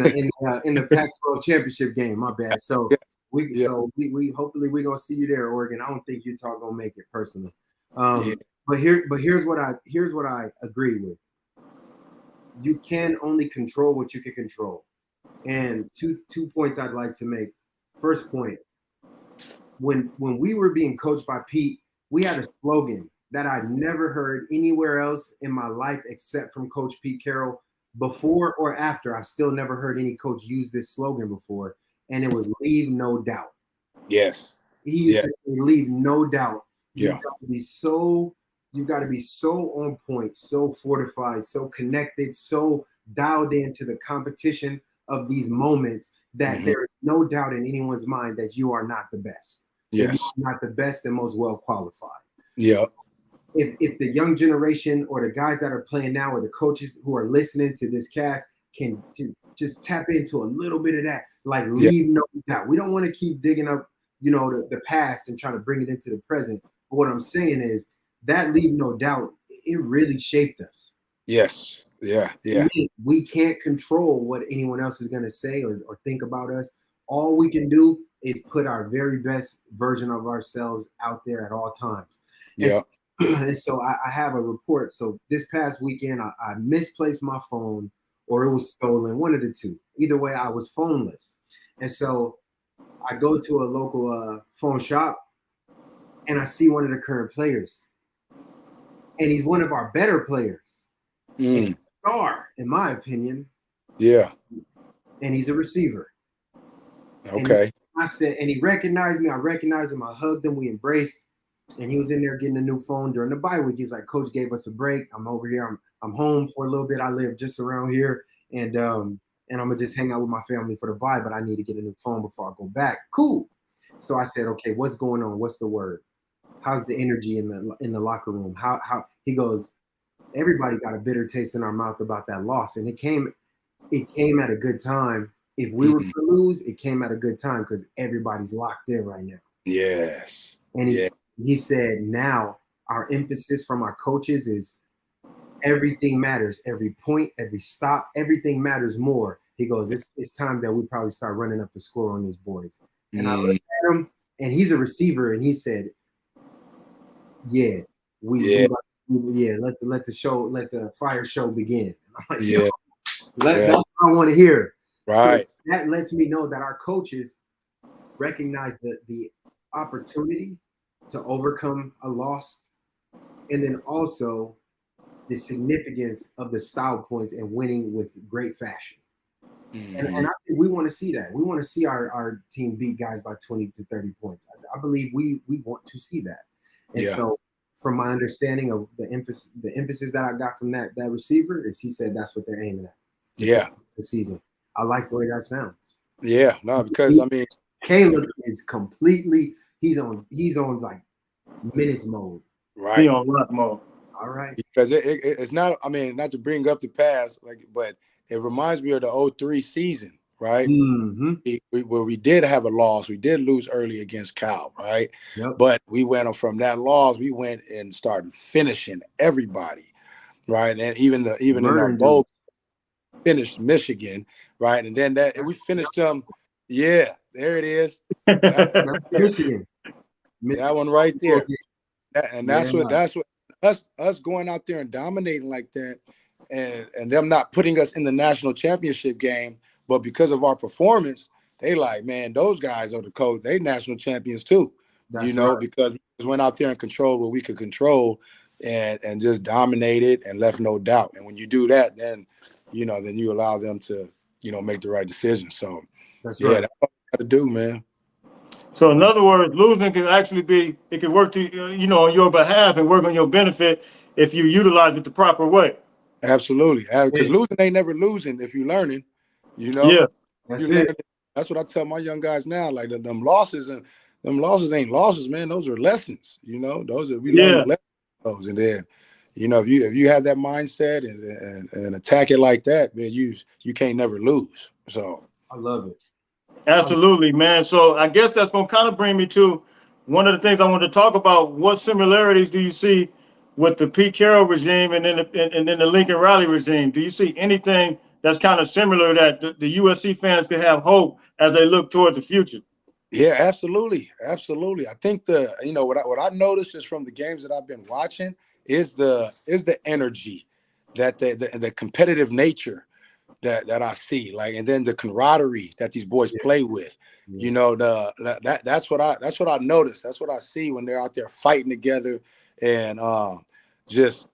the Pac-12 championship game. My bad. So we hopefully we're gonna see you there, Oregon. I don't think Utah gonna make it personally. But here's what I agree with. You can only control what you can control. And two points I'd like to make. First point, when we were being coached by Pete, we had a slogan that I never heard anywhere else in my life except from Coach Pete Carroll. Before or after, I've still never heard any coach use this slogan before, and it was "Leave no doubt."
Yes,
he used to say, "Leave no doubt."
You
got to be so on point, so fortified, so connected, so dialed into the competition of these moments that there is no doubt in anyone's mind that you are not the best.
Yes,
you're not the best and most well qualified.
Yeah.
So, if the young generation or the guys that are playing now or the coaches who are listening to this cast can just tap into a little bit of that, like leave no doubt. We don't want to keep digging up, the past and trying to bring it into the present. But what I'm saying is that leave no doubt, it really shaped us.
Yes. Yeah.
We can't control what anyone else is going to say or think about us. All we can do is put our very best version of ourselves out there at all times.
Yeah.
And so I have a report. So this past weekend, I misplaced my phone or it was stolen, one of the two. Either way, I was phoneless. And so I go to a local phone shop and I see one of the current players. And he's one of our better players. He's a star, in my opinion.
Yeah.
And he's a receiver.
Okay.
And he recognized me. I recognized him. I hugged him. We embraced. And he was in there getting a new phone during the bye week. He's like, "Coach gave us a break. I'm over here. I'm home for a little bit. I live just around here. And I'm gonna just hang out with my family for the bye, but I need to get a new phone before I go back." Cool. So I said, "Okay, what's going on? What's the word? How's the energy in the locker room?" How he goes, "Everybody got a bitter taste in our mouth about that loss. And it came at a good time. If we were to lose, it came at a good time because everybody's locked in right now."
Yes.
And he said, "Now our emphasis from our coaches is everything matters. Every point, every stop, everything matters more." He goes, it's time that we probably start running up the score on these boys." And I looked at him, and he's a receiver, and he said, let the fire show begin. I'm like, that's what I want to hear.
Right.
So that lets me know that our coaches recognize the opportunity to overcome a loss, and then also the significance of the style points and winning with great fashion. And I think we want to see that. We want to see our team beat guys by 20 to 30 points. I believe we want to see that. And so from my understanding of the emphasis that I got from that receiver is he said that's what they're aiming at. The season. I like the way that sounds.
Yeah, no, because
Caleb is completely he's on like menace mode.
Right.
He on lock mode.
All right.
Because it's not, not to bring up the past, but it reminds me of the 2003 season, right? Where we did have a loss. We did lose early against Cal, right?
Yep.
But we went from that loss, we went and started finishing everybody, right? And even in our bowl, finished Michigan, right? And then we finished them. Yeah, there it is.
That's Michigan.
That one right there. That's what us going out there and dominating like that, and them not putting us in the national championship game, but because of our performance, they like, man, those guys are the coach. They national champions too.
That's right.
Because we went out there and controlled what we could control, and just dominated and left no doubt. And when you do that, then then you allow them to make the right decision. So
That's
yeah,
right.
that's what you got to do, man.
So in other words, losing can actually it can work to on your behalf and work on your benefit if you utilize it the proper way.
Absolutely, because
Yeah.
losing ain't never losing if you're learning.
Yeah,
That's
You learn.
it.
That's what I tell my young guys now. Like them losses ain't losses, man. Those are lessons. Those are we learn the
yeah,
lessons of those, and then if you have that mindset and attack it like that, man, you can't never lose. So
I love it.
absolutely, man. So I guess that's gonna kind of bring me to one of the things I wanted to talk about. What similarities do you see with the Pete Carroll regime and then the Lincoln Riley regime? Do you see anything that's kind of similar that the USC fans could have hope as they look toward the future?
yeah, absolutely. I think what I noticed is from the games that I've been watching is the energy, that the competitive nature that I see, like, and then the camaraderie that these boys play with.
Yeah.
That's what I notice. That's what I see when they're out there fighting together and just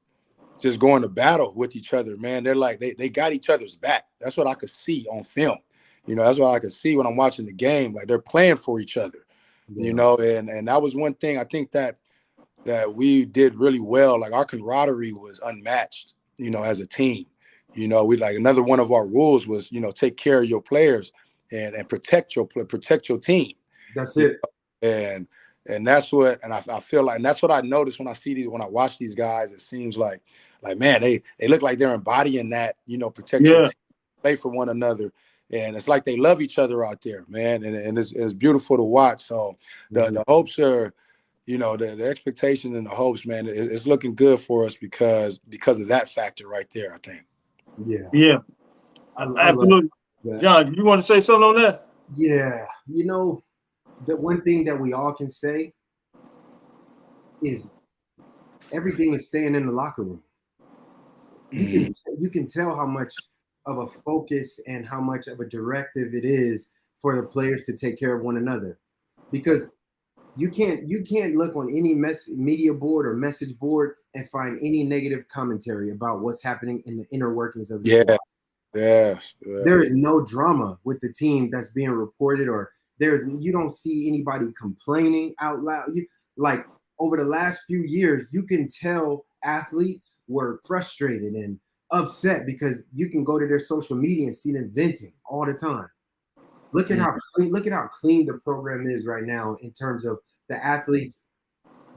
going to battle with each other, man. They're like they got each other's back. That's what I could see on film. That's what I could see when I'm watching the game. Like, they're playing for each other.
Yeah.
And that was one thing I think that we did really well. Like, our camaraderie was unmatched, as a team. We, like, another one of our rules was, take care of your players and protect your team.
That's
You
it.
know? And that's what, and I feel like, and that's what I notice when I watch these guys. It seems like man, they look like they're embodying that, protect your
Yeah,
team, play for one another. And it's like they love each other out there, man. And it's beautiful to watch. So the hopes are, the expectations and the hopes, man, it's looking good for us because of that factor right there, I think.
Yeah.
yeah,
I love
absolutely.
that.
John, do you want to say something on that?
Yeah. The one thing that we all can say is everything is staying in the locker room. You can tell how much of a focus and how much of a directive it is for the players to take care of one another, because you can't look on any media board or message board and find any negative commentary about what's happening in the inner workings of the squad.
Yes.
There is no drama with the team that's being reported, or you don't see anybody complaining out loud. Like, over the last few years, you can tell athletes were frustrated and upset because you can go to their social media and see them venting all the time. Look at how clean the program is right now in terms of the athletes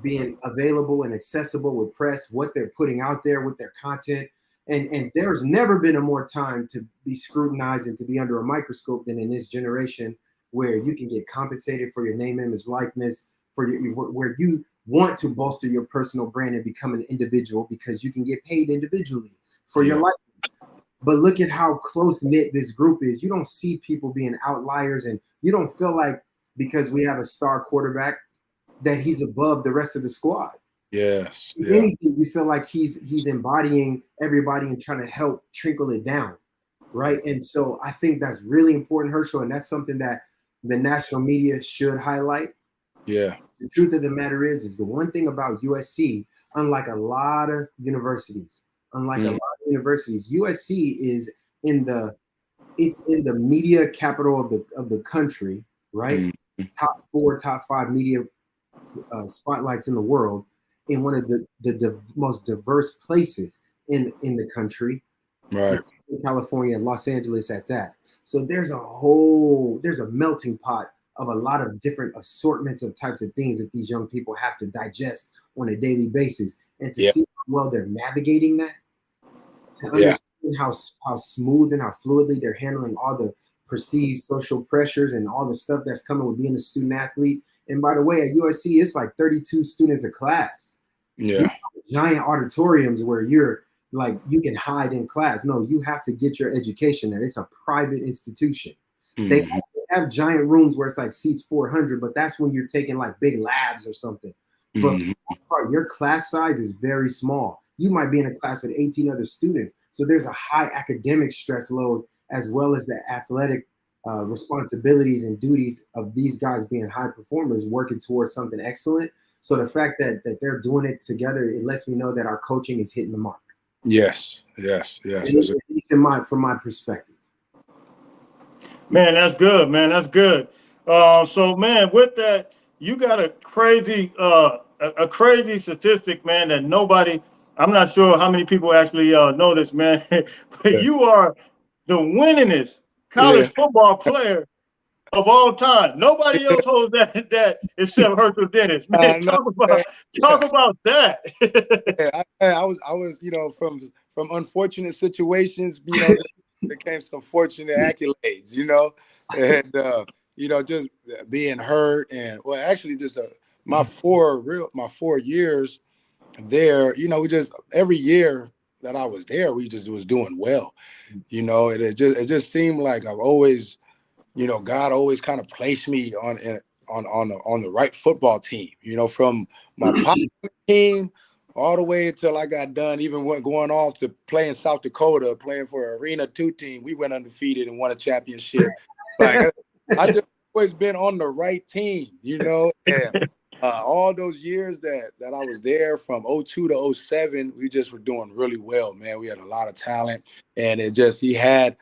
being available and accessible with press, what they're putting out there with their content. And there's never been a more time to be scrutinized and to be under a microscope than in this generation, where you can get compensated for your name, image, likeness, where you want to bolster your personal brand and become an individual because you can get paid individually for your likeness. But look at how close-knit this group is. You don't see people being outliers, and you don't feel like because we have a star quarterback that he's above the rest of the squad.
Yes.
If anything, you feel like he's embodying everybody and trying to help trickle it down, right? And so I think that's really important, Herschel, and that's something that the national media should highlight.
Yeah.
The truth of the matter is the one thing about USC, unlike a lot of universities, USC is in the media capital of the country, right? Top 4, top 5 media spotlights in the world, in one of the most diverse places in the country,
Right.
in California, Los Angeles at that. So there's a melting pot of a lot of different assortments of types of things that these young people have to digest on a daily basis, and to see how well they're navigating that, to understand how smooth and how fluidly they're handling all the perceived social pressures and all the stuff that's coming with being a student athlete. And by the way, at USC, it's like 32 students a class.
Yeah.
Giant auditoriums where you're like, you can hide in class. No, you have to get your education there. It's a private institution. They have giant rooms where it's like seats 400, but that's when you're taking like big labs or something. But for the most part, your class size is very small. You might be in a class with 18 other students. So there's a high academic stress load as well as the athletic responsibilities and duties of these guys being high performers working towards something excellent. So the fact that they're doing it together, it lets me know that our coaching is hitting the mark.
Yes.
At least from my perspective.
Man, that's good, man. That's good. So, man, with that, you got a crazy statistic, man, that nobody. I'm not sure how many people actually know this, man. But you are the winningest college football player of all time. Nobody else holds that except Herschel Dennis. Man, talk about that.
I was, from unfortunate situations, there came some fortunate accolades, and just being hurt and actually just my 4 years there, we just every year that I was there, we just was doing well, and it just seemed like I've always, God always kind of placed me on the right football team, from my team all the way until I got done, even going off to play in South Dakota, playing for Arena 2 team. We went undefeated and won a championship. Like I just always been on the right team, and all those years that I was there from 02 to 07, we just were doing really well, man. We had a lot of talent, and it just he had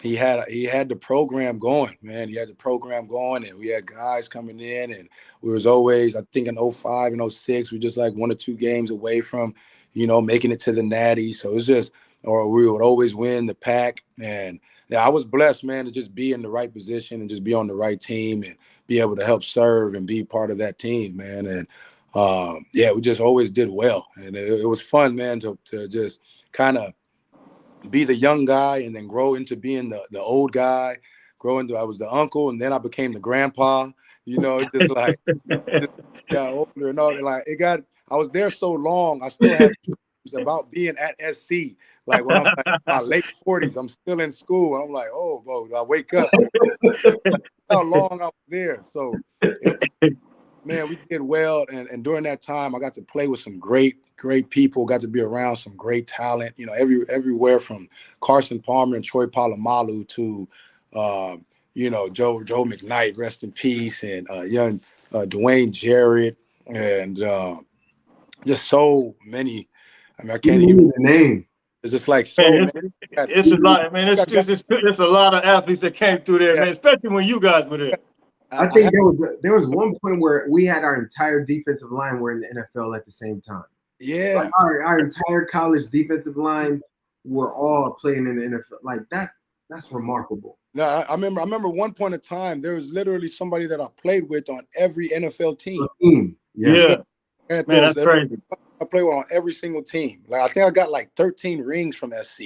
the program going, man. He had the program going, and we had guys coming in, and we was always, I think in 05 and 06, we just like 1 or 2 games away from, making it to the Natty. So it's just, or we would always win the pack. And yeah, I was blessed, man, to just be in the right position and just be on the right team and be able to help serve and be part of that team, man. And we just always did well. And it was fun, man, to just kind of be the young guy and then grow into being the old guy, I was the uncle, and then I became the grandpa, it just like just got older and all. Like I was there so long, I still have dreams about being at SC. Like when I'm like my late 40s, I'm still in school. I'm like, oh, bro, I wake up. Like, how long I was there. So man, we did well, and during that time, I got to play with some great people. Got to be around some great talent. Everywhere from Carson Palmer and Troy Polamalu to, Joe McKnight, rest in peace, and young Dwayne Jarrett, and just so many. I mean, I can't even
the name.
It's just like so. Man,
it's a lot, man. It's a lot of athletes that came through there, man. Especially when you guys were there.
I think there was one point where we had our entire defensive line were in the NFL at the same time.
Yeah,
like our entire college defensive line were all playing in the NFL. Like that's remarkable.
No, I remember one point in time there was literally somebody that I played with on every NFL team.
Yeah. Man, that's crazy.
I played with on every single team. Like I think I got like 13 rings from SC.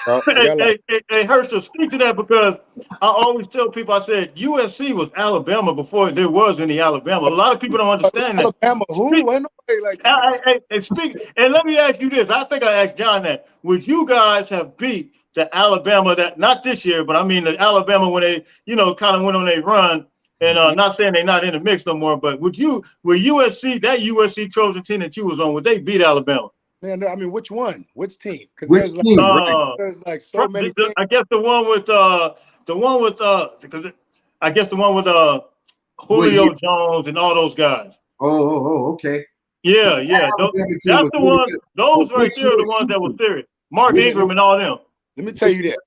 Hey, Herschel, speak to that, because I always tell people, I said USC was Alabama before there was any Alabama. A lot of people don't understand that.
Alabama who? Ain't nobody like that.
Hey, speak. And let me ask you this. I think I asked John that. Would you guys have beat the Alabama that, not this year, but I mean the Alabama when they, kind of went on a run, and not saying they're not in the mix no more, but with USC Trojan team that you was on, would they beat Alabama?
Man, I mean, which one? Which team? Because
there's
like so many.
I guess the one with Julio Jones and all those guys.
Oh, okay.
Yeah. That's the one. Those right there are the ones that were serious. Mark Ingram and all them.
Let me tell you that.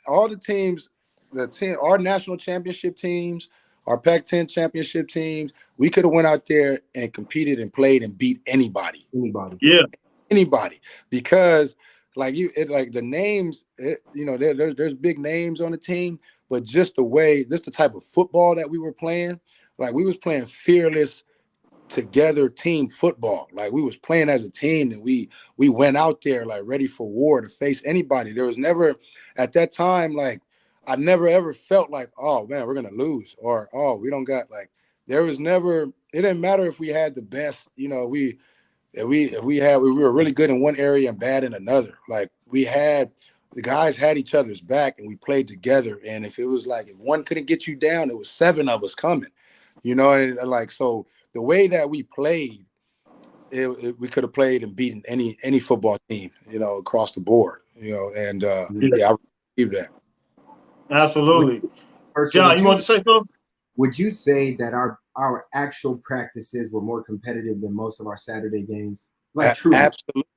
All the teams, our national championship teams, our Pac-10 championship teams, we could have went out there and competed and played and beat anybody.
Yeah.
Anybody. Because the names, there's big names on the team, but just the type of football that we were playing, like we was playing fearless together team football. Like we was playing as a team, and we went out there like ready for war to face anybody. There was never at that time, like I never ever felt like, oh man, we're gonna lose, or oh, we don't got like. There was never. It didn't matter if we had the best. We were really good in one area and bad in another. Like the guys had each other's back, and we played together. And if it was like if one couldn't get you down, it was 7 of us coming. And like so, the way that we played, we could have played and beaten any football team, across the board, and yeah, I believe that.
Absolutely. John, you want to say something?
Would you say that our actual practices were more competitive than most of our Saturday games? Like, true.
Absolutely.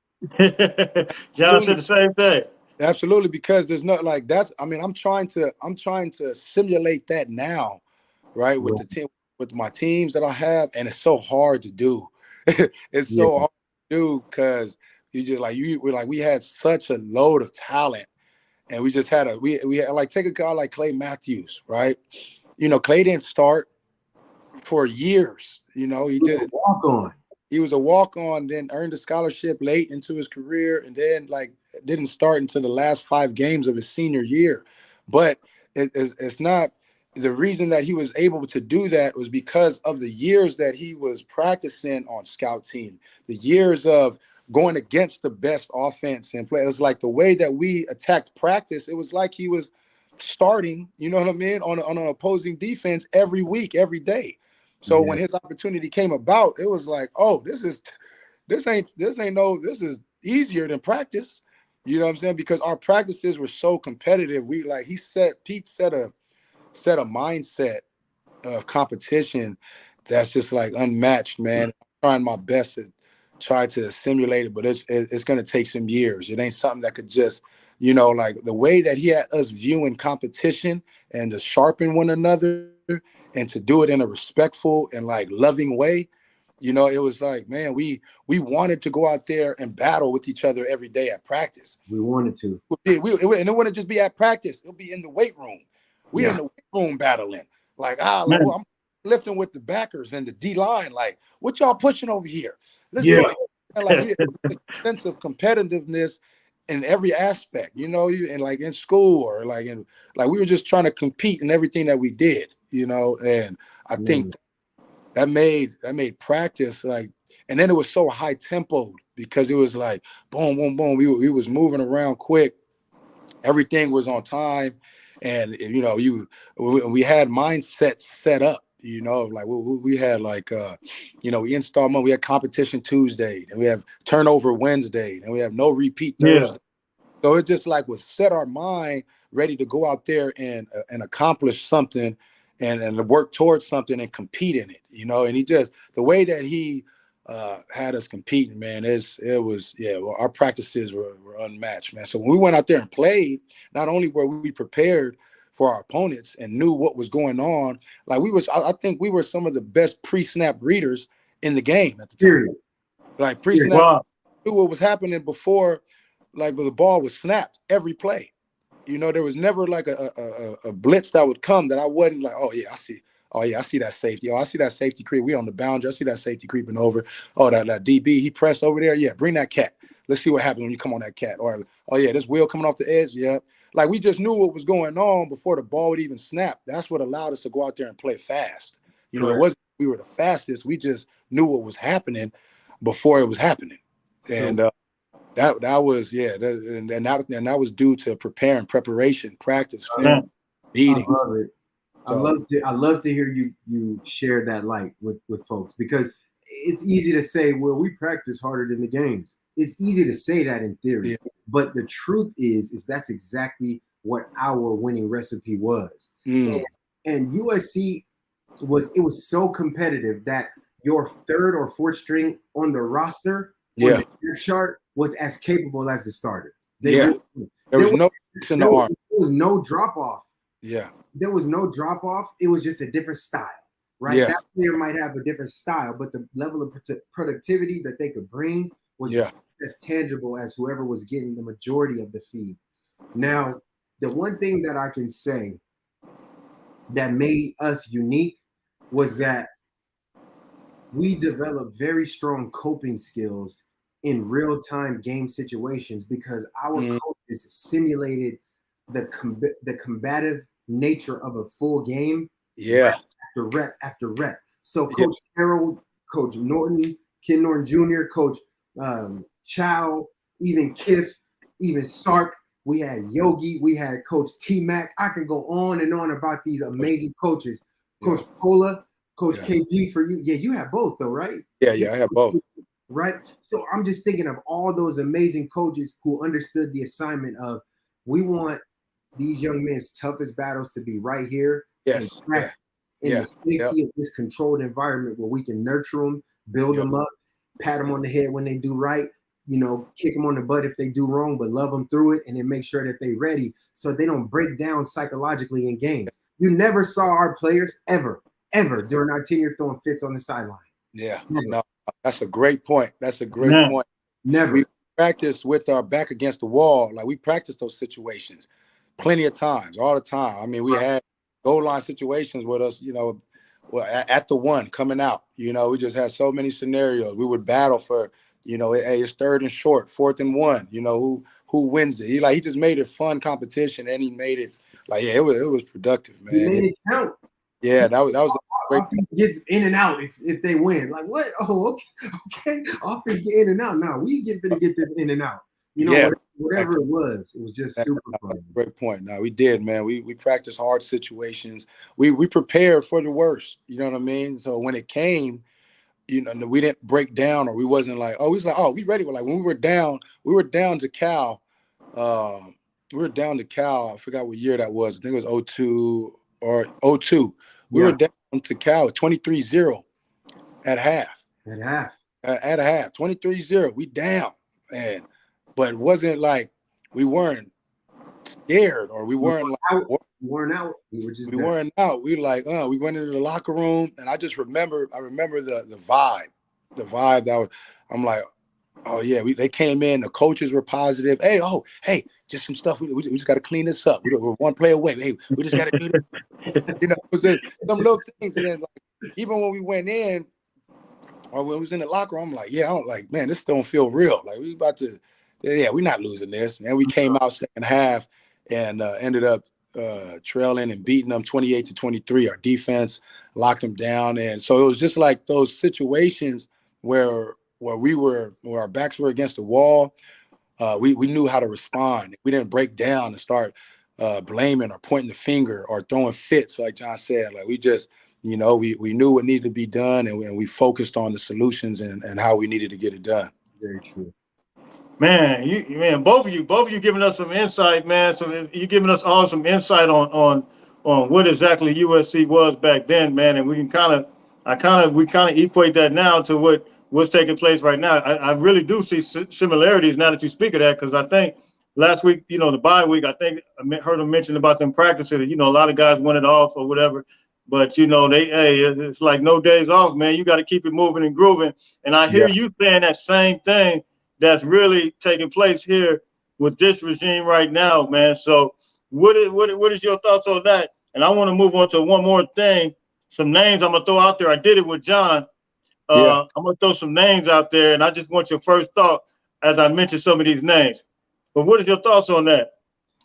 John said the same thing.
Absolutely, because there's not like that's. I mean, I'm trying to simulate that now, right? With the team, with my teams that I have, and it's so hard to do. It's so hard to do because you just we had such a load of talent, and we just had we had like take a guy like Clay Matthews, right? Clay didn't start for years. He did
walk on.
He was a walk-on, then earned a scholarship late into his career, and then didn't start until the last 5 games of his senior year. But it's not the reason that he was able to do that was because of the years that he was practicing on scout team, the years of going against the best offense and play. It was like the way that we attacked practice. It was like he was starting, you know what I mean, on an opposing defense every week, every day. So when his opportunity came about, it was like, oh, this is easier than practice. You know what I'm saying? Because our practices were so competitive. Pete set a mindset of competition that's just like unmatched, man. I'm trying my best to try to simulate it, but it's going to take some years. It ain't something that could just, like the way that he had us viewing competition and to sharpen one another and to do it in a respectful and like loving way. It was like, man, we wanted to go out there and battle with each other every day at practice.
We wanted to.
And it wouldn't just be at practice. It'll be in the weight room. We're in the weight room battling. I'm lifting with the backers and the D-line. Like, what y'all pushing over here? We had a sense of competitiveness in every aspect, and like in school or we were just trying to compete in everything that we did, and I think that made practice and then it was so high tempo because it was like boom, boom, boom. We was moving around quick. Everything was on time, and we had mindsets set up. We had we install Monday, we had competition Tuesday, and we have turnover Wednesday, and we have no repeat Thursday. So it just was set our mind ready to go out there and accomplish something and work towards something and compete in it, and he just, the way that he had us competing, man, our practices were unmatched, man. So when we went out there and played, not only were we prepared for our opponents and knew what was going on, I think we were some of the best pre-snap readers in the game at the time. Like pre-snap, knew what was happening before, the ball was snapped every play. There was never a blitz that would come that I wasn't like, oh yeah, I see. Oh yeah, I see that safety. Oh, I see that safety creep. We on the boundary. I see that safety creeping over. Oh, that DB, he pressed over there. Yeah, bring that cat. Let's see what happens when you come on that cat. Or, oh yeah, this wheel coming off the edge. Yeah. We just knew what was going on before the ball would even snap. That's what allowed us to go out there and play fast. It wasn't we were the fastest. We just knew what was happening before it was happening. And that was and that was due to preparation, practice, film, beating.
I love it. I love to hear you share that light with folks, because it's easy to say, well, we practice harder than the games. It's easy to say that in theory, but the truth is that's exactly what our winning recipe was. And USC was so competitive that your third or fourth string on the roster on the chart was as capable as the starter. There was no drop off.
Yeah.
There was no drop off. It was just a different style, right? Yeah. That player might have a different style, but the level of productivity that they could bring was as tangible as whoever was getting the majority of the feed. Now, the one thing that I can say that made us unique was that we developed very strong coping skills in real-time game situations because our coaches simulated the combative nature of a full game rep after rep. So Coach Harold, Coach Norton, Ken Norton Jr., Coach Chow, even Kiff, even Sark, we had Yogi, we had Coach T-Mac. I can go on and on about these amazing coaches. Coach Pola, Coach KP for you. Yeah, you have both though, right?
Yeah, I have both.
Right. So I'm just thinking of all those amazing coaches who understood the assignment of we want these young men's toughest battles to be right here.
Yes.
In the safety of this controlled environment where we can nurture them, build them up, pat them on the head when they do right, kick them on the butt if they do wrong, but love them through it and then make sure that they're ready so they don't break down psychologically in games. You never saw our players ever during our tenure throwing fits on the sideline.
Yeah. No, that's a great point. Point.
Never.
We practiced with our back against the wall. Like we practiced those situations plenty of times, all the time. I mean, we had goal line situations with us, at the one coming out. We just had so many scenarios. We would battle for, hey, it's 3rd and short, 4th and 1. Who wins it? He just made it fun competition, and he made it it was productive, man.
He made it count.
Yeah, that was the great
offense gets in and out if they win. Like what? Oh, okay. Offense get in and out. Now we get to get this in and out. Whatever it was just super fun.
Great point. No, we did, man. We practiced hard situations. We prepared for the worst. You know what I mean? So when it came, we didn't break down, or we wasn't like, oh, we was like, oh, we ready. Like when we were down to Cal. We were down to Cal. I forgot what year that was. I think it was 02 or 02. We were down to Cal 23-0 at half. At a half, 23-0. We down, man. But it wasn't like we weren't scared or we weren't
out. We weren't out.
We weren't out. We we went into the locker room, and I remember the vibe. The vibe that was, I'm like, oh yeah, they came in. The coaches were positive. Hey, just some stuff. We just got to clean this up. We're one play away. Hey, we just got to do this. It was just some little things. And then even when we went in, or when we was in the locker room, I'm like, yeah, I don't man, this don't feel real. Like we about to. Yeah, we're not losing this. And we came out second half and ended up trailing and beating them 28-23. Our defense locked them down. And so it was just like those situations where our backs were against the wall. We knew how to respond. We didn't break down and start blaming or pointing the finger or throwing fits, like John said. Like we just, we knew what needed to be done, and we focused on the solutions and how we needed to get it done.
Very true.
Man, both of you giving us some insight, man. So you giving us all some insight on what exactly USC was back then, man. And we kind of equate that now to what's taking place right now. I really do see similarities now that you speak of that, because I think last week, the bye week, I think I heard them mention about them practicing. A lot of guys wanted off or whatever. But, it's like no days off, man. You got to keep it moving and grooving. And I hear you saying that same thing that's really taking place here with this regime right now, man. So what is your thoughts on that? And I want to move on to one more thing. Some names I'm going to throw out there. I did it with John. I'm going to throw some names out there, and I just want your first thought as I mention some of these names. But what is your thoughts on that?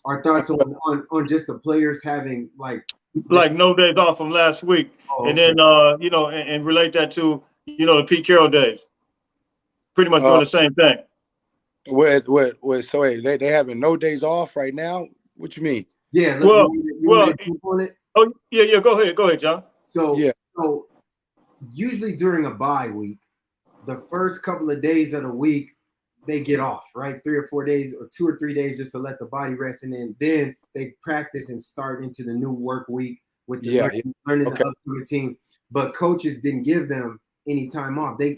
Our thoughts on just the players having like
no days off from last week. Oh, and then, and relate that to, the Pete Carroll days. Pretty much doing the same thing.
So wait, they having no days off right now? What you mean?
Yeah.
Well,
on it?
Oh yeah. Go ahead, John.
So usually during a bye week, the first couple of days of the week they get off, right? 3 or 4 days or 2 or 3 days just to let the body rest, and then they practice and start into the new work week with the learning the upcoming team. But coaches didn't give them any time off. They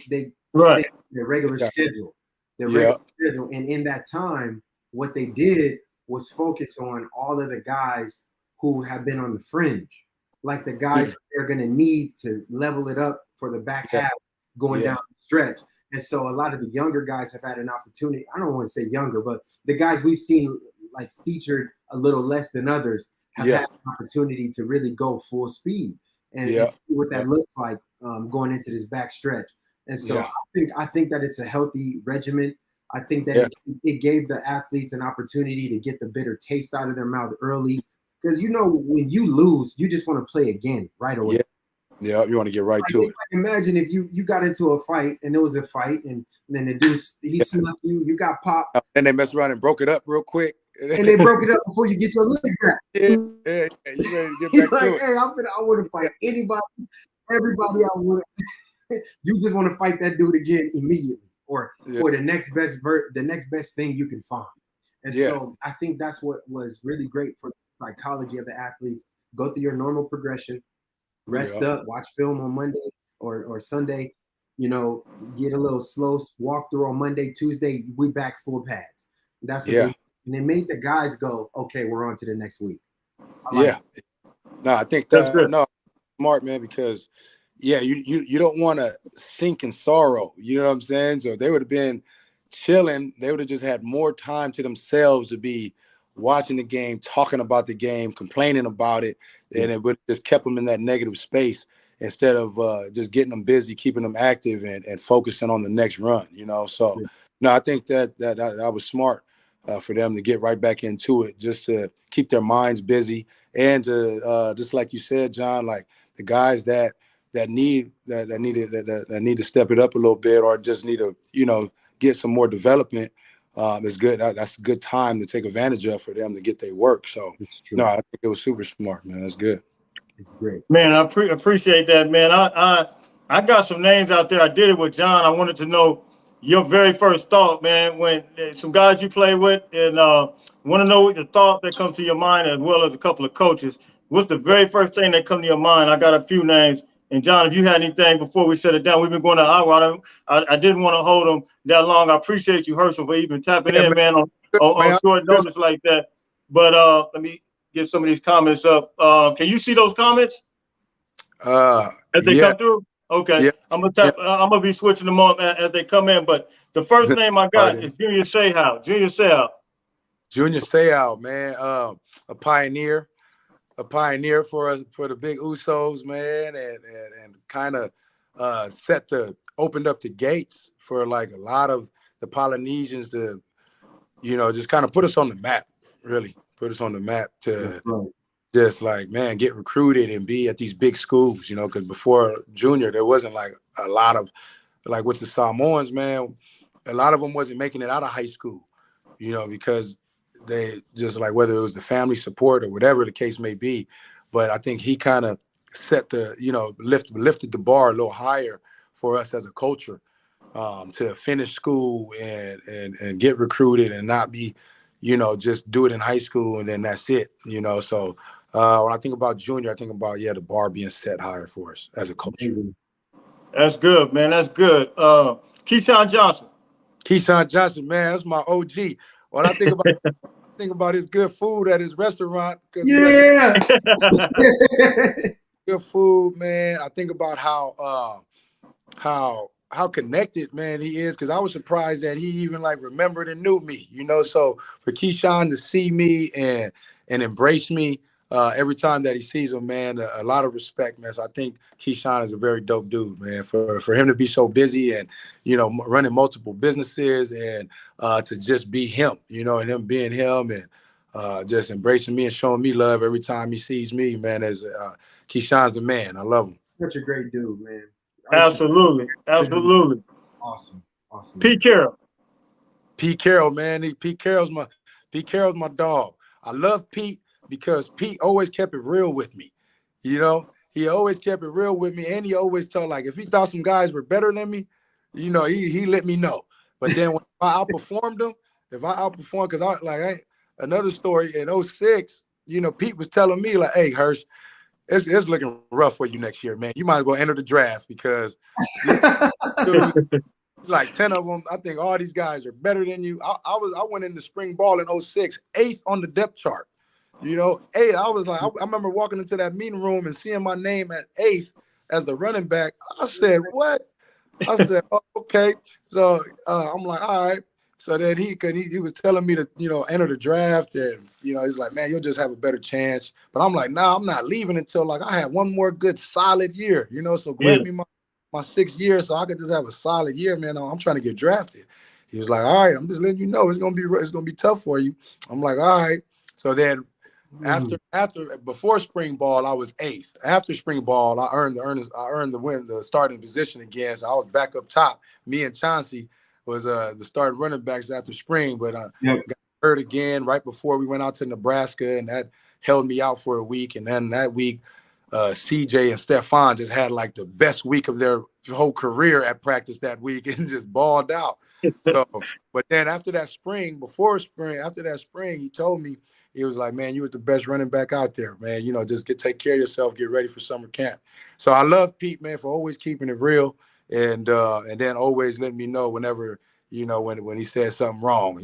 right.
Their regular schedule. And in that time, what they did was focus on all of the guys who have been on the fringe, like the guys they're going to need to level it up for the back half going down the stretch. And so a lot of the younger guys have had an opportunity. I don't want to say younger, but the guys we've seen like featured a little less than others have had an opportunity to really go full speed and see what that looks like going into this back stretch. And so I think that it's a healthy regimen. I think that it gave the athletes an opportunity to get the bitter taste out of their mouth early. Because, when you lose, you just want to play again right away.
Yeah, you want to get right to it.
Imagine if you got into a fight and it was a fight and then the dude, he snuffed you got popped.
And they messed around and broke it up real quick.
And they broke it up before you get your leg back.
You ready to get back to it.
Hey, I want to fight anybody. everybody I want. You just want to fight that dude again immediately, or the next best thing you can find. And so I think that's what was really great for the psychology of the athletes. Go through your normal progression, rest up, watch film on Monday or Sunday, you know, get a little slow walk through on Monday, Tuesday, we back full pads. That's what they made the guys go, okay, we're on to the next week.
No, I think that smart, man, because you don't want to sink in sorrow. You know what I'm saying? So they would have been chilling. They would have just had more time to themselves to be watching the game, talking about the game, complaining about it, and it would have just kept them in that negative space instead of just getting them busy, keeping them active, and focusing on the next run. You know, so no, I think that was smart for them to get right back into it, just to keep their minds busy, and to just like you said, John, like the guys that need to step it up a little bit, or just need to, you know, get some more development. It's good. That's a good time to take advantage of for them to get their work. So no, I think it was super smart, man. That's good.
It's great,
man. I appreciate that, man. I got some names out there. I did it with John. I wanted to know your very first thought, man, when some guys you play with, and want to know what the thought that comes to your mind, as well as a couple of coaches. What's the very first thing that come to your mind? I got a few names. And John, if you had anything before we shut it down, we've been going an hour. I didn't want to hold them that long. I appreciate you, Herschel, for even tapping in, man, on short notice like that. But let me get some of these comments up. Can you see those comments as they come through? Okay, I'm gonna be switching them on as they come in. But the first name I got is Junior Seau.
Junior Seau, man, a pioneer for us, for the big Usos, man, and kind of opened up the gates for like a lot of the Polynesians to, you know, just kind of put us on the map, really put us on the map to just like, man, get recruited and be at these big schools, you know, because before Junior, there wasn't like a lot of, like with the Samoans, man, a lot of them wasn't making it out of high school, you know, because they just like, whether it was the family support or whatever the case may be. But I think he kind of set the, you know, lifted the bar a little higher for us as a culture, to finish school and get recruited and not be, you know, just do it in high school and then that's it, you know. So when I think about Junior, I think about, the bar being set higher for us as a culture.
That's good, man. That's good. Keyshawn Johnson,
man, that's my OG. When I think about his good food at his restaurant,
good
food, man. I think about how connected, man, he is, because I was surprised that he even like remembered and knew me, you know. So for Keyshawn to see me and embrace me every time that he sees him, man, a lot of respect, man. So I think Keyshawn is a very dope dude, man. For him to be so busy and, you know, running multiple businesses and to just be him, you know, and him being him and just embracing me and showing me love every time he sees me, man. As Keyshawn's the man. I love him.
Such a great dude, man.
Absolutely.
Awesome.
Pete Carroll,
man. Pete Carroll's my dog. I love Pete because Pete always kept it real with me. You know, he always kept it real with me, and he always told, like, if he thought some guys were better than me, you know, he let me know. But then when I outperformed them, because another story in 06, you know, Pete was telling me like, hey, Hirsch, it's looking rough for you next year, man. You might as well enter the draft because it's like 10 of them. I think all these guys are better than you. I went into spring ball in 06, 8th on the depth chart. You know, 8th. I was like, I remember walking into that meeting room and seeing my name at 8th as the running back. I said, what? I said, oh, okay. So I'm like, all right. So then he was telling me to, you know, enter the draft, and, you know, he's like, man, you'll just have a better chance. But I'm like, nah, I'm not leaving until like I have one more good solid year, you know. So grant me my 6th year so I could just have a solid year, man. I'm trying to get drafted. He was like, all right, I'm just letting you know it's gonna be tough for you. I'm like, all right. So then before spring ball, I was 8th. After spring ball, I earned the starting position again. So I was back up top. Me and Chauncey was the starting running backs after spring, but got hurt again right before we went out to Nebraska, and that held me out for a week. And then that week, CJ and Stephon just had like the best week of their whole career at practice that week and just balled out. So, but then after that spring, after that spring, he told me, he was like, man, you was the best running back out there, man. You know, just take care of yourself, get ready for summer camp. So I love Pete, man, for always keeping it real and then always letting me know whenever, you know, when he said something wrong.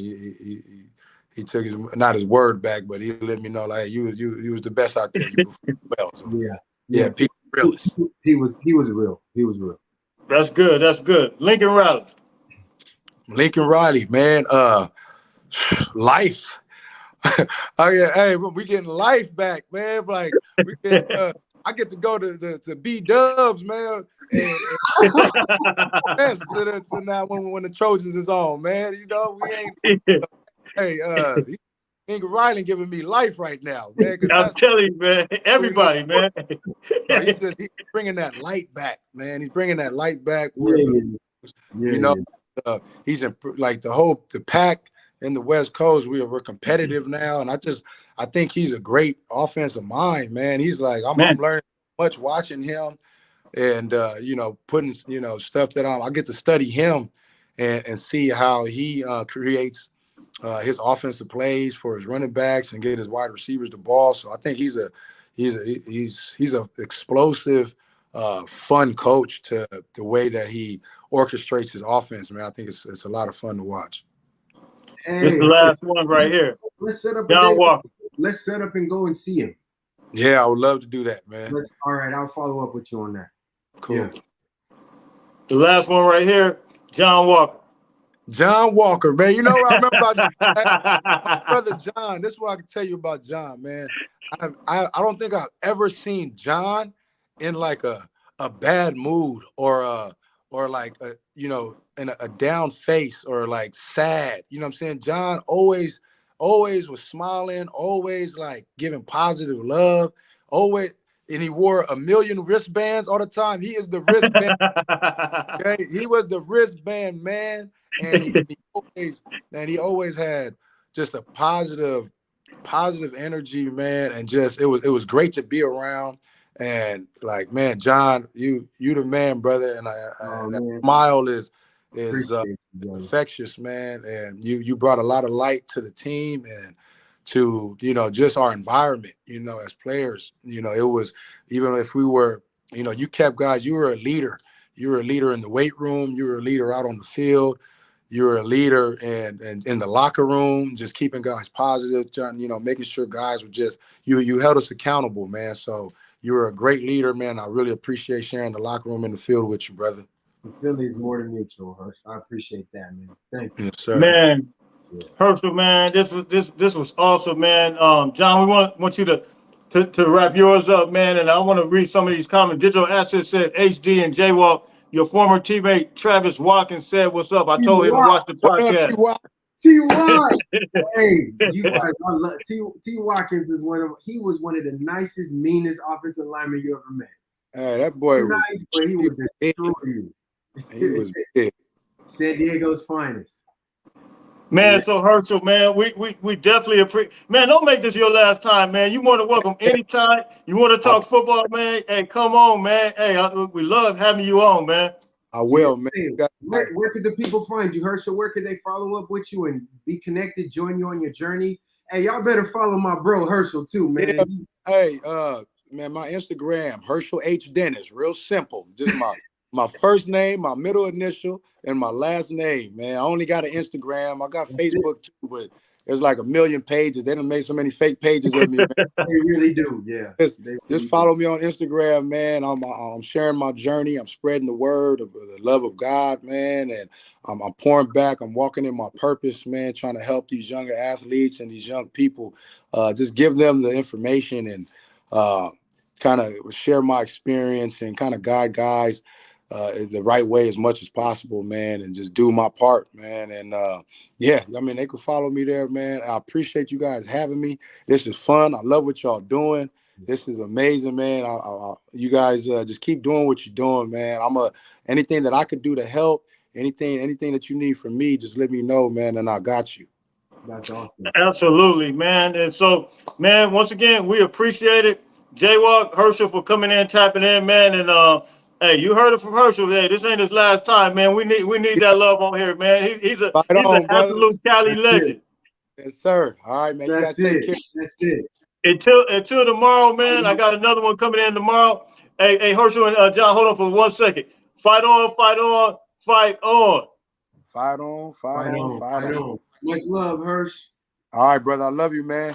He took not his word back, but he let me know, like, hey, you was the best out there. You performed well. So, yeah, Pete realist.
He was real. He was real.
That's good. That's good. Lincoln
Riley, man. Life. Oh yeah, hey, we getting life back, man. Like we get, I get to go to B-Dubs, man, and to now when the Trojans is on, man. You know, we ain't. Hey, Lincoln Riley giving me life right now, man.
I'm telling you, man. Everybody, man.
He's bringing that light back, man. He's bringing that light back. He's in, like the pack in the West Coast. We're competitive now, and I think he's a great offensive mind, man. He's like I'm learning much watching him, and you know, putting stuff that I get to study him and see how he creates his offensive plays for his running backs and get his wide receivers the ball. So I think he's a explosive, fun coach to the way that he orchestrates his offense, man. I think it's a lot of fun to watch.
Hey,
this is the last one right here.
Let's set up
John Walker.
Let's set up and go and see him.
Yeah, I would love to do that, man.
All right, I'll follow up with you on that.
Cool.
Yeah.
The last one right here, John Walker.
John Walker, man. You know what I remember about my brother John. This is what I can tell you about John, man. I don't think I've ever seen John in like a bad mood or like in a down face or like sad. You know what I'm saying? John always was smiling, always like giving positive love, always. And he wore 1 million wristbands all the time. He is the wristband. Okay? He was the wristband man. And he always had just a positive energy, man. And just it was great to be around. And like, man, John, you the man, brother. And that smile is infectious, man. And you brought a lot of light to the team and to, just our environment, as players. It was, even if we were, you kept guys, you were a leader. You were a leader in the weight room. You were a leader out on the field. You were a leader and in the locker room, just keeping guys positive, making sure guys were just, you held us accountable, man. So you were a great leader, man. I really appreciate sharing the locker room and the field with you, brother.
The feeling's more than mutual, Hersh. I appreciate that, man. Thank you.
Yes, sir.
Man, Herschel, man, this was awesome, man. John, we want you to wrap yours up, man. And I want to read some of these comments. Digital Asset said, HD and J-Walk, your former teammate Travis Watkins said, what's up? I told him to watch the podcast.
T-Watt. Hey, you guys, I love T. Watkins is he was one of the nicest, meanest offensive linemen you ever met.
Hey, that boy was
nice, but he would destroy you.
He was big.
San Diego's finest.
Man, so Herschel, man, we definitely appreciate. Man, don't make this your last time, man. You're more than welcome anytime. You want to talk football, man? Hey, come on, man. Hey, we love having you on, man.
I will, man.
Where could the people find you, Herschel? Where could they follow up with you and be connected, join you on your journey? Hey, y'all better follow my bro Herschel too, man.
Yeah. Hey, man, my Instagram, Herschel H. Dennis, real simple. Just my first name, my middle initial, and my last name, man. I only got an Instagram. I got Facebook too, but there's like 1 million pages. They done made so many fake pages of me, man.
They really do, yeah.
Just follow me on Instagram, man. I'm sharing my journey. I'm spreading the word of the love of God, man. And I'm pouring back. I'm walking in my purpose, man, trying to help these younger athletes and these young people. Just give them the information and kind of share my experience and kind of guide guys the right way as much as possible, man, and just do my part, man. And they can follow me there, man. I appreciate you guys having me. This is fun. I love what y'all doing. This is amazing, man. You guys just keep doing what you're doing, man. Anything that I could do to help, anything that you need from me, just let me know, man, and I got you.
That's awesome.
Absolutely, man. And so, man, once again, we appreciate it. J-Walk, Herschel for coming in, tapping in, man. And hey, you heard it from Herschel. Hey, this ain't his last time, man. We need that love on here, man. He's
Fight
an
on, brother.
absolute Cali
That's it.
legend.
Yes, sir. All right, man. You gotta
That's
take
it.
care.
That's it.
Until tomorrow, man. I got another one coming in tomorrow. Hey, Herschel and John, hold on for 1 second. Fight on, fight on, fight on.
Fight on, fight
Fight
on,
on.
fight
Fight
on.
on. Much love, Hirsch.
All right, brother. I love you, man.